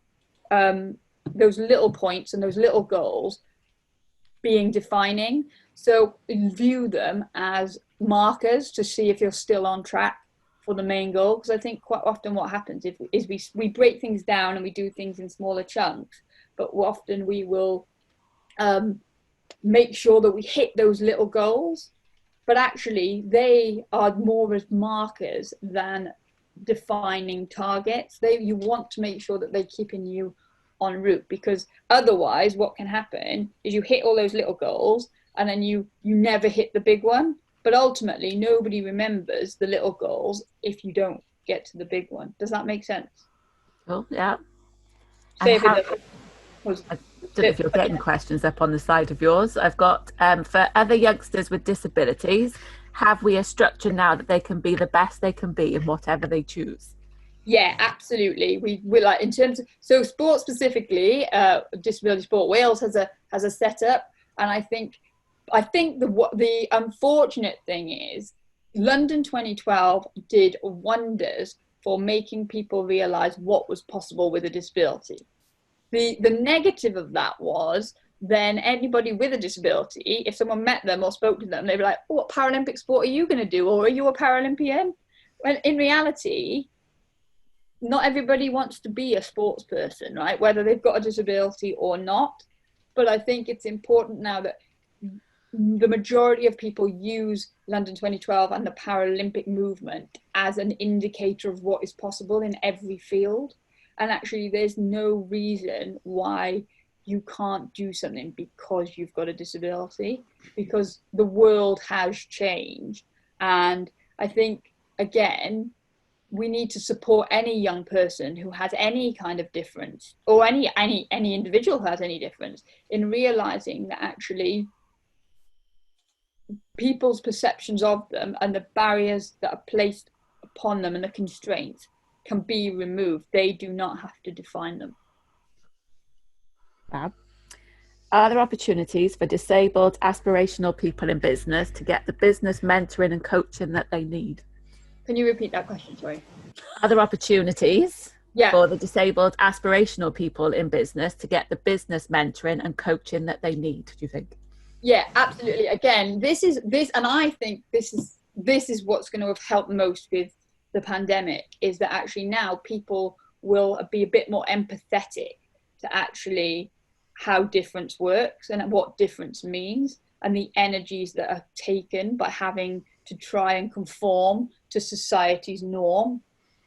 points and those little goals being defining. So view them as markers to see if you're still on track for the main goal. Because I think quite often what happens is we break things down and we do things in smaller chunks, but often we will make sure that we hit those little goals. But actually, they are more as markers than defining targets. You want to make sure that they're keeping you en route, because otherwise what can happen is you hit all those little goals and then you never hit the big one, but ultimately nobody remembers the little goals if you don't get to the big one. Does that make sense? Oh, yeah. Say And if it how, doesn't. I don't know if you're getting questions up on the side of yours. I've got, for other youngsters with disabilities, have we a structure now that they can be the best they can be in whatever they choose? Yeah, absolutely. We like, in terms of, so sport specifically, disability sport, Wales has a setup, and I think the unfortunate thing is London 2012 did wonders for making people realize what was possible with a disability. The negative of that was then anybody with a disability, if someone met them or spoke to them, they'd be like, oh, what Paralympic sport are you going to do? Or are you a Paralympian? When in reality, not everybody wants to be a sports person, right? Whether they've got a disability or not. But I think it's important now that the majority of people use London 2012 and the Paralympic movement as an indicator of what is possible in every field. And actually, there's no reason why you can't do something because you've got a disability, because the world has changed. And I think, again, we need to support any young person who has any kind of difference, or any individual who has any difference, in realizing that actually people's perceptions of them and the barriers that are placed upon them and the constraints can be removed. They do not have to define them. Fab. Are there opportunities for disabled aspirational people in business to get the business mentoring and coaching that they need? Can you repeat that question? Sorry. Are there opportunities Yeah. for the disabled aspirational people in business to get the business mentoring and coaching that they need, do you think? Yeah, absolutely. Again, and I think this is what's going to have helped most with the pandemic, is that actually now people will be a bit more empathetic to actually how difference works and what difference means, and the energies that are taken by having to try and conform to society's norm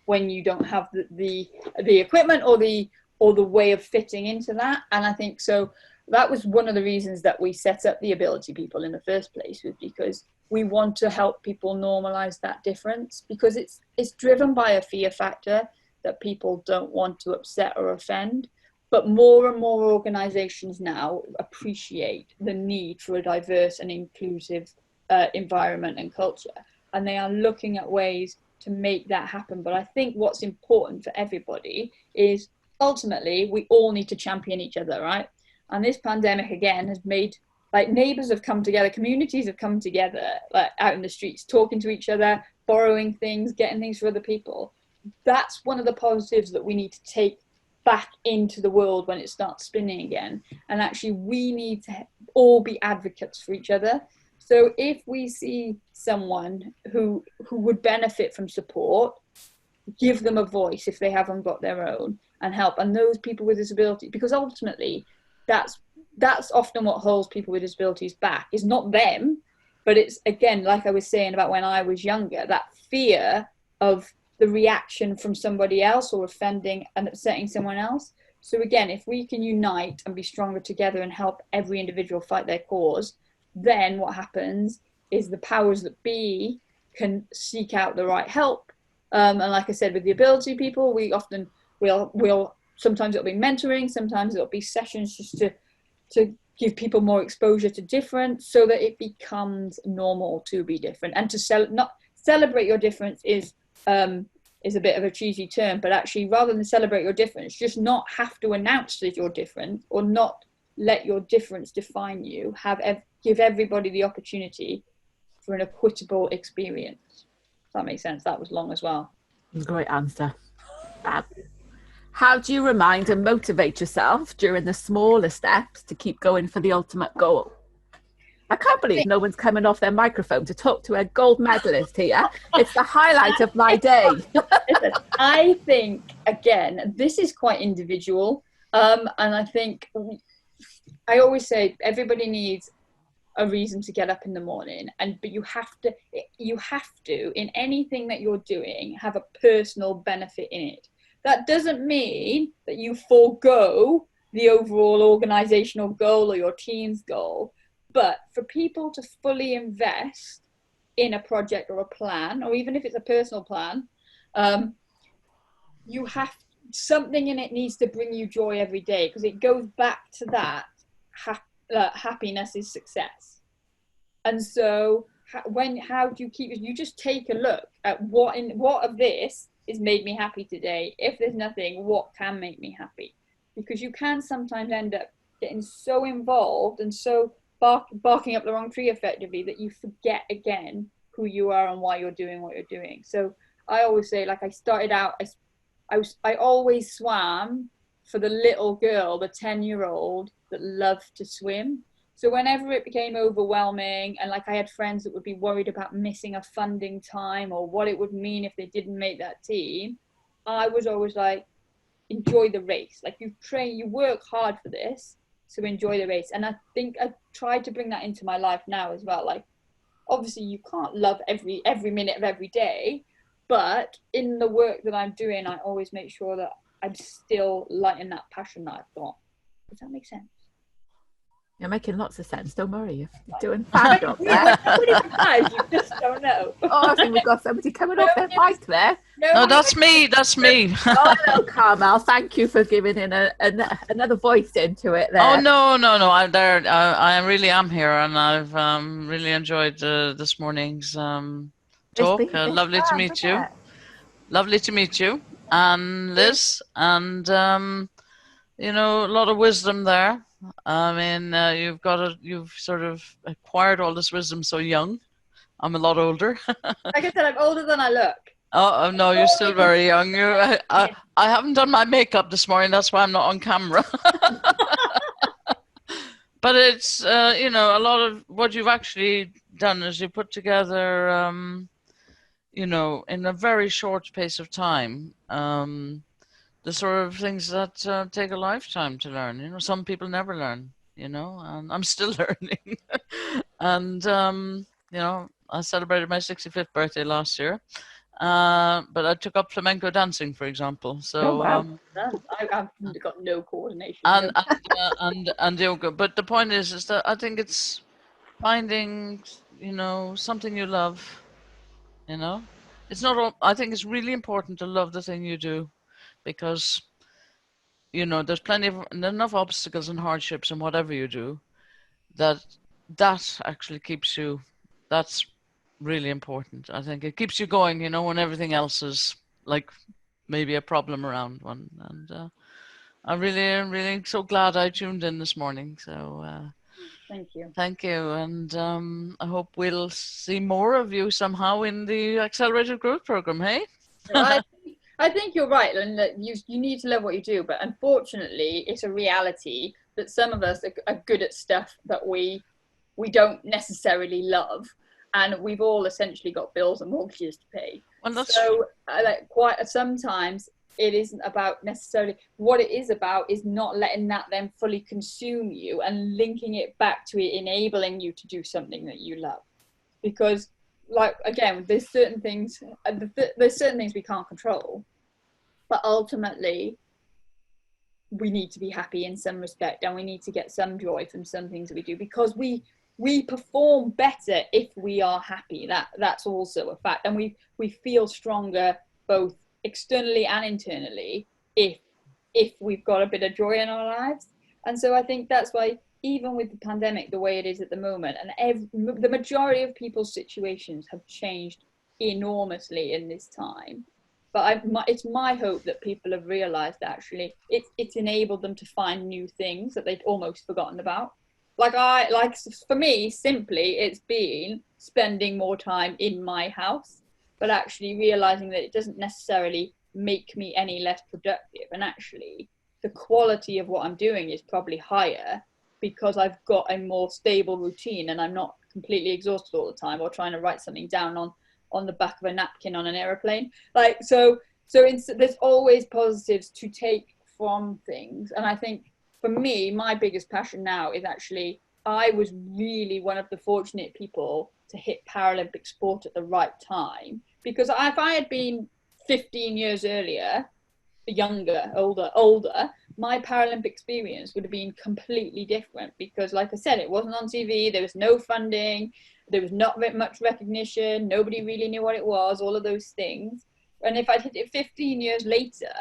when you don't have the equipment or the way of fitting into that. And I think so that was one of the reasons that we set up the Ability People in the first place, was because we want to help people normalize that difference, because it's driven by a fear factor that people don't want to upset or offend. But more and more organizations now appreciate the need for a diverse and inclusive environment and culture, and they are looking at ways to make that happen. But I think what's important for everybody is ultimately we all need to champion each other, right? And this pandemic again has made, like, neighbors have come together, communities have come together, like out in the streets, talking to each other, borrowing things, getting things for other people. That's one of the positives that we need to take back into the world when it starts spinning again. And actually we need to all be advocates for each other. So if we see someone who would benefit from support, give them a voice if they haven't got their own, and help. And those people with disabilities, because ultimately that's often what holds people with disabilities back, is not them, but it's, again, like I was saying about when I was younger, that fear of the reaction from somebody else, or offending and upsetting someone else. So again, if we can unite and be stronger together and help every individual fight their cause, then what happens is the powers that be can seek out the right help. And like I said, with the Ability People, we often will sometimes it'll be mentoring, sometimes it'll be sessions just to give people more exposure to difference, so that it becomes normal to be different. And to celebrate your difference is a bit of a cheesy term, but actually, rather than celebrate your difference, just not have to announce that you're different, or not let your difference define you. Give everybody the opportunity for an equitable experience. Does that make sense? That was long as well. Great answer. How do you remind and motivate yourself during the smaller steps to keep going for the ultimate goal? I can't believe no one's coming off their microphone to talk to a gold medalist here. It's the highlight of my day. Listen, I think, again, this is quite individual. And I think I always say everybody needs a reason to get up in the morning, but you have to in anything that you're doing have a personal benefit in it. That doesn't mean that you forego the overall organizational goal or your team's goal, but for people to fully invest in a project or a plan, or even if it's a personal plan, you have something in it needs to bring you joy every day, because it goes back to that happiness is success. And so how do you keep it? You just take a look at what of this has made me happy today. If there's nothing, what can make me happy? Because you can sometimes end up getting so involved and so barking up the wrong tree effectively that you forget again who you are and why you're doing what you're doing. So I always say, like, I started out, I always swam for the little girl, the 10-year-old that loved to swim. So whenever it became overwhelming, and like I had friends that would be worried about missing a funding time or what it would mean if they didn't make that team, I was always like, enjoy the race. Like, you train, you work hard for this, so enjoy the race. And I think I tried to bring that into my life now as well. Like, obviously you can't love every minute of every day, but in the work that I'm doing, I always make sure that I'm still lighting that passion that I've got. Does that make sense? You're making lots of sense. Don't worry, you're doing fab job there. You just don't know. Oh, I think we've got somebody coming off their mic there. No, that's me. That's me. Oh, hello, Carmel. Thank you for giving in another voice into it there. Oh, no. I'm there. I really am here, and I've really enjoyed this morning's talk. Lovely to meet you. Lovely to meet you, and Liz, and a lot of wisdom there. I mean, you've sort of acquired all this wisdom so young. I'm a lot older. Like I said, I'm older than I look. Oh no, you're still very young. I haven't done my makeup this morning. That's why I'm not on camera. But it's a lot of what you've actually done is you put together in a very short space of time the sort of things that take a lifetime to learn. Some people never learn. And I'm still learning. And I celebrated my 65th birthday last year. But I took up flamenco dancing, for example. So I've got no coordination. And yoga. But the point is that I think it's finding something you love. It's not all. I think it's really important to love the thing you do, because there's enough obstacles and hardships in whatever you do that actually keeps you. That's really important. I think it keeps you going, when everything else is like maybe a problem around one. And I'm really so glad I tuned in this morning. So thank you, and I hope we'll see more of you somehow in the Accelerated Growth Program. Hey, I think you're right, and that you need to love what you do, but unfortunately it's a reality that some of us are good at stuff that we don't necessarily love. And we've all essentially got bills and mortgages to pay. Well, so quite sometimes it isn't about necessarily, what it is about is not letting that then fully consume you and linking it back to it enabling you to do something that you love. Because, like, again, there's certain things we can't control, but ultimately we need to be happy in some respect, and we need to get some joy from some things that we do, because we perform better if we are happy. That's also a fact, and we feel stronger both externally and internally if we've got a bit of joy in our lives. And so I think that's why, even with the pandemic the way it is at the moment, and the majority of people's situations have changed enormously in this time, but it's my hope that people have realized that actually it's enabled them to find new things that they'd almost forgotten about. For me, simply, it's been spending more time in my house, but actually realizing that it doesn't necessarily make me any less productive. And actually, the quality of what I'm doing is probably higher because I've got a more stable routine and I'm not completely exhausted all the time, or trying to write something down on the back of a napkin on an aeroplane. Like, so there's always positives to take from things. And I think for me, my biggest passion now is actually, I was really one of the fortunate people to hit Paralympic sport at the right time, because if I had been 15 years earlier, older, my Paralympic experience would have been completely different, because like I said, it wasn't on TV, there was no funding, there was not much recognition, nobody really knew what it was, all of those things. And if I'd hit it 15 years later,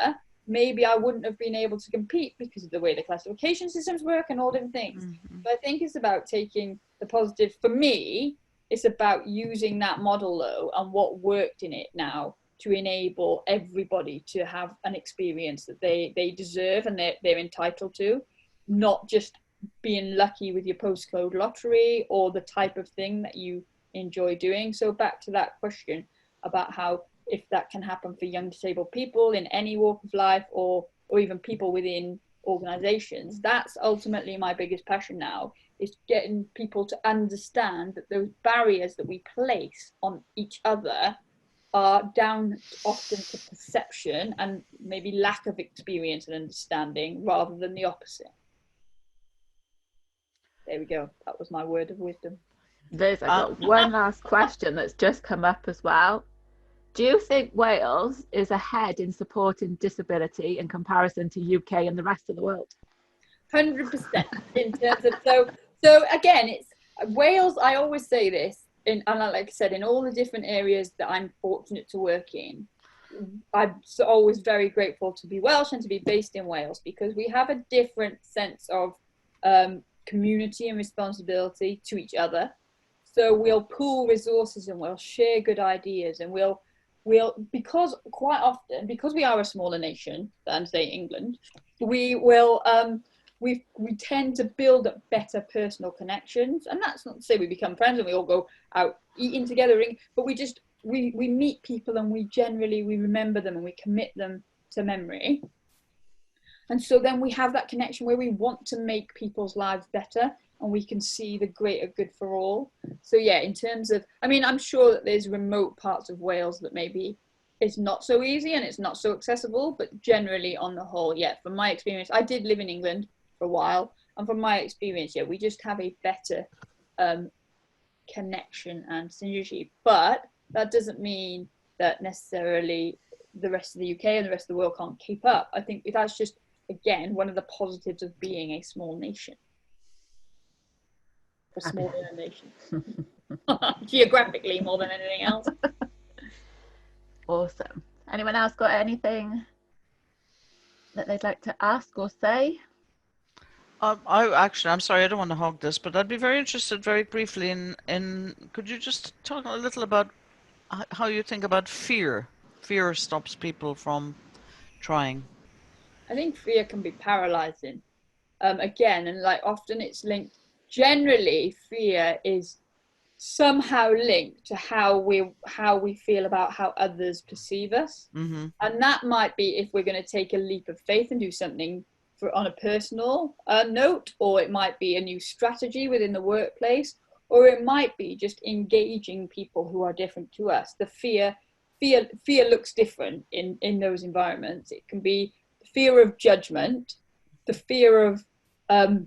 maybe I wouldn't have been able to compete because of the way the classification systems work and all different things. But I think it's about taking the positive. For me, it's about using that model though, and what worked in it now, to enable everybody to have an experience that they deserve and they're entitled to, not just being lucky with your postcode lottery or the type of thing that you enjoy doing. So back to that question about how, if that can happen for young disabled people in any walk of life, or even people within organizations, that's ultimately my biggest passion now, is getting people to understand that those barriers that we place on each other are down often to perception and maybe lack of experience and understanding, rather than the opposite. There we go. That was my word of wisdom. Liz, I've got one last question that's just come up as well. Do you think Wales is ahead in supporting disability in comparison to UK and the rest of the world? 100% in terms of, so again, it's Wales, I always say this, and like I said, in all the different areas that I'm fortunate to work in, I'm always very grateful to be Welsh and to be based in Wales, because we have a different sense of community and responsibility to each other. So we'll pool resources and we'll share good ideas, and we'll because quite often, because we are a smaller nation than say England, we will we tend to build up better personal connections. And that's not to say we become friends and we all go out eating together, but we meet people and we remember them and we commit them to memory. And so then we have that connection where we want to make people's lives better, and we can see the greater good for all. So yeah, in terms of, I mean, I'm sure that there's remote parts of Wales that maybe it's not so easy and it's not so accessible, but generally on the whole, yeah, from my experience, I did live in England for a while, and from my experience, yeah, we just have a better connection and synergy. But that doesn't mean that necessarily the rest of the UK and the rest of the world can't keep up. I think that's just, again, one of the positives of being a small nation. A smaller nation. Geographically more than anything else. Awesome. Anyone else got anything that they'd like to ask or say? I'm sorry, I don't want to hog this, but I'd be very interested, very briefly, in could you just talk a little about how you think about fear? Fear stops people from trying. I think fear can be paralyzing. Again, and like often it's linked. Generally, fear is somehow linked to how we feel about how others perceive us. Mm-hmm. And that might be if we're going to take a leap of faith and do something on a personal note, or it might be a new strategy within the workplace, or it might be just engaging people who are different to us. The fear looks different in those environments. It can be fear of judgment, the fear of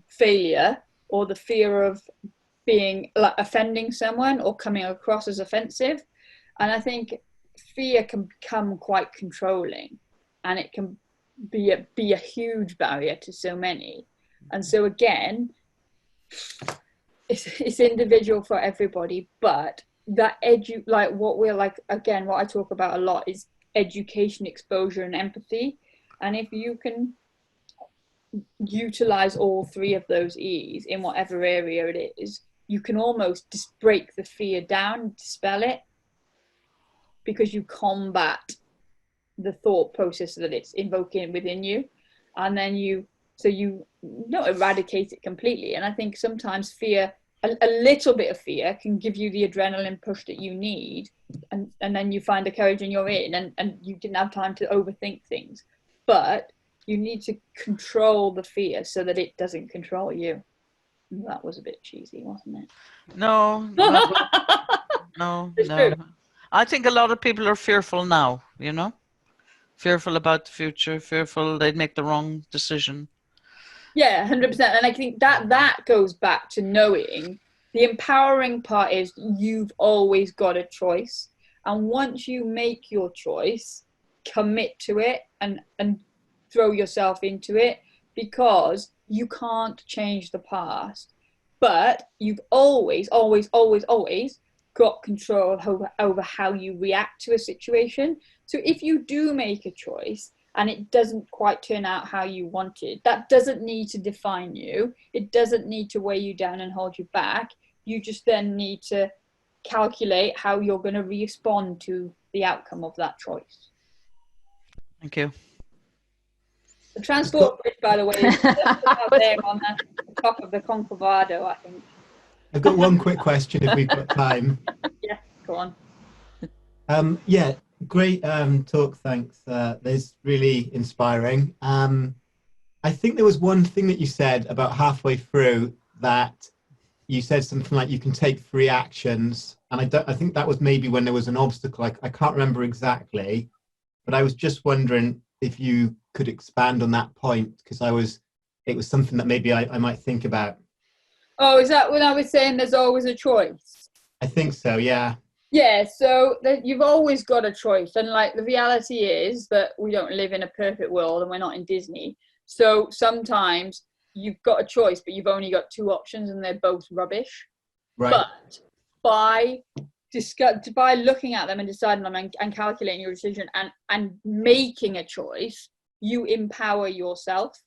failure, or the fear of being like offending someone or coming across as offensive. And I think fear can become quite controlling, and it can be a huge barrier to so many. And so again, it's individual for everybody, but that what I talk about a lot is education, exposure, and empathy. And if you can utilize all three of those E's in whatever area it is, you can almost just break the fear down, dispel it, because you combat the thought process that it's invoking within you. And then you not eradicate it completely. And I think sometimes fear, a little bit of fear can give you the adrenaline push that you need, and then you find the courage and you're in, and you didn't have time to overthink things. But you need to control the fear so that it doesn't control you. That was a bit cheesy, wasn't it? No, no, It's no. true. I think a lot of people are fearful now, you know, fearful about the future, fearful they'd make the wrong decision. Yeah, 100%. And I think that goes back to knowing the empowering part is you've always got a choice. And once you make your choice, commit to it and throw yourself into it, because you can't change the past. But you've always, always, always, always got control over how you react to a situation. So if you do make a choice and it doesn't quite turn out how you wanted, that doesn't need to define you. It doesn't need to weigh you down and hold you back. You just then need to calculate how you're going to respond to the outcome of that choice. Thank you. The transport bridge, by the way, is just about there on the top of the Concavado, I think. I've got one quick question if we've got time. Yeah, go on. Yeah, great talk, thanks. Liz, really inspiring. I think there was one thing that you said about halfway through that you said something like you can take 3 actions. And I think that was maybe when there was an obstacle. I can't remember exactly, but I was just wondering if you could expand on that point, because it was something that maybe I might think about. Oh, is that when I was saying there's always a choice? I think so, yeah. Yeah, so you've always got a choice. And like the reality is that we don't live in a perfect world and we're not in Disney. So sometimes you've got a choice, but you've only got 2 options and they're both rubbish. Right. But by looking at them and deciding them and calculating your decision and making a choice, you empower yourself.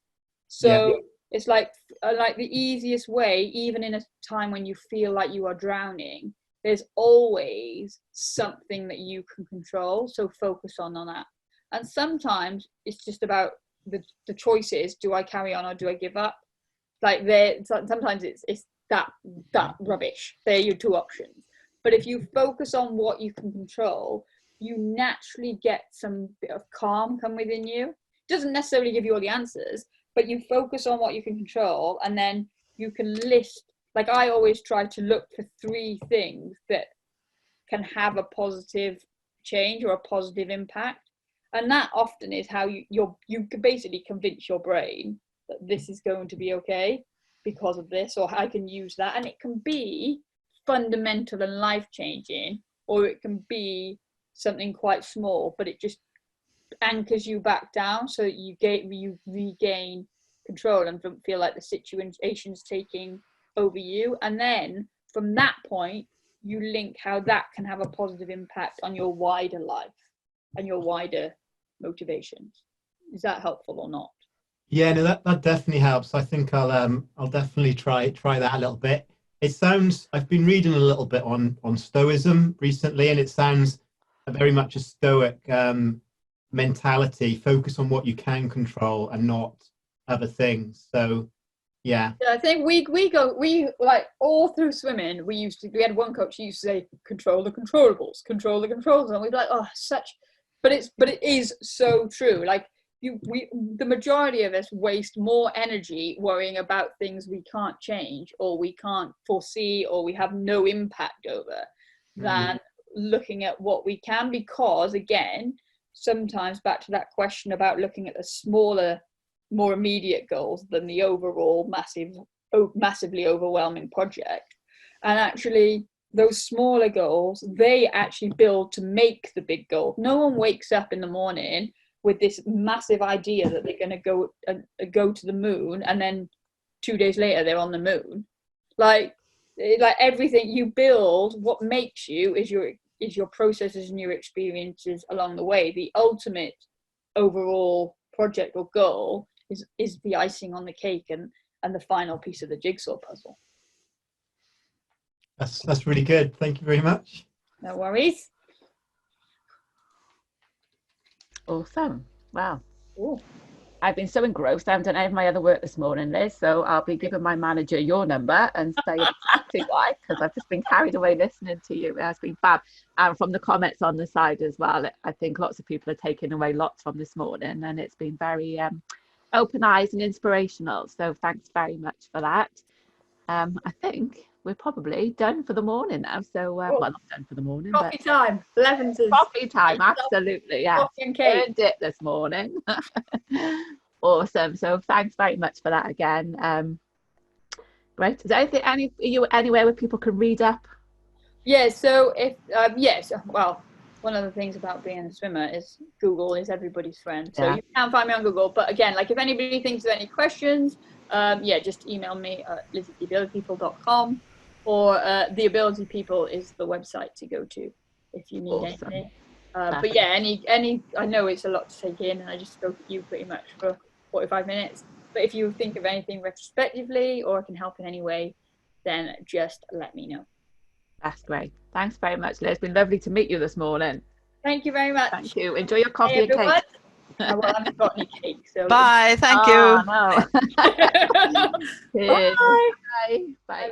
So yeah. It's like the easiest way, even in a time when you feel like you are drowning, there's always something that you can control. So focus on that. And sometimes it's just about the choices. Do I carry on or do I give up? Like sometimes it's that rubbish. They're your 2 options. But if you focus on what you can control, you naturally get some bit of calm come within you. It doesn't necessarily give you all the answers, but you focus on what you can control, and then you can list. Like I always try to look for 3 things that can have a positive change or a positive impact. And that often is how you can basically convince your brain that this is going to be okay because of this, or I can use that. And it can be fundamental and life-changing, or it can be something quite small, but it just anchors you back down so you regain control and don't feel like the situation's taking over you. And then from that point, you link how that can have a positive impact on your wider life and your wider motivations. Is that helpful or not? Yeah, no, that definitely helps. I think I'll definitely try that a little bit. It sounds, I've been reading a little bit on Stoicism recently, and it sounds very much a Stoic mentality. Focus on what you can control and not other things. So yeah, I think we like all through swimming, we had one coach who used to say control the controllables, and we'd be like, oh, but it is so true. Like the majority of us waste more energy worrying about things we can't change or we can't foresee or we have no impact over than looking at what we can, because again, sometimes back to that question about looking at the smaller, more immediate goals than the overall massively overwhelming project. And actually those smaller goals, they actually build to make the big goal. No one wakes up in the morning with this massive idea that they're going to go to the moon, and then 2 days later they're on the moon. Like everything you build, what makes you is your processes and your experiences along the way. The ultimate overall project or goal is the icing on the cake and the final piece of the jigsaw puzzle. That's really good. Thank you very much. No worries. Awesome. Wow. Ooh. I've been so engrossed. I haven't done any of my other work this morning, Liz. So I'll be giving my manager your number and say exactly why, because I've just been carried away listening to you. It's been fab. And from the comments on the side as well, I think lots of people are taking away lots from this morning, and it's been very open eyes and inspirational. So thanks very much for that. I think we're probably done for the morning now. So, well, not done for the morning, Coffee but time. 11's coffee time. Absolutely, yeah. coffee and cake. Earned it this morning. Awesome. So, thanks very much for that again. Great. Is there anything, anywhere where people can read up? Yeah. So if yes, well, one of the things about being a swimmer is Google is everybody's friend. So you can find me on Google. But again, like if anybody thinks of any questions, yeah, just email me at liz@theabilitypeople.com, or The Ability People is the website to go to if you need anything. But yeah, any I know it's a lot to take in, and I just spoke at you pretty much for 45 minutes. But if you think of anything retrospectively or can help in any way, then just let me know. That's great. Thanks very much, Liz. It's been lovely to meet you this morning. Thank you very much. Thank you. Enjoy your coffee and cake. Well, I haven't got any cake, so Bye. Thank you. No. Bye. Bye. Bye. Bye.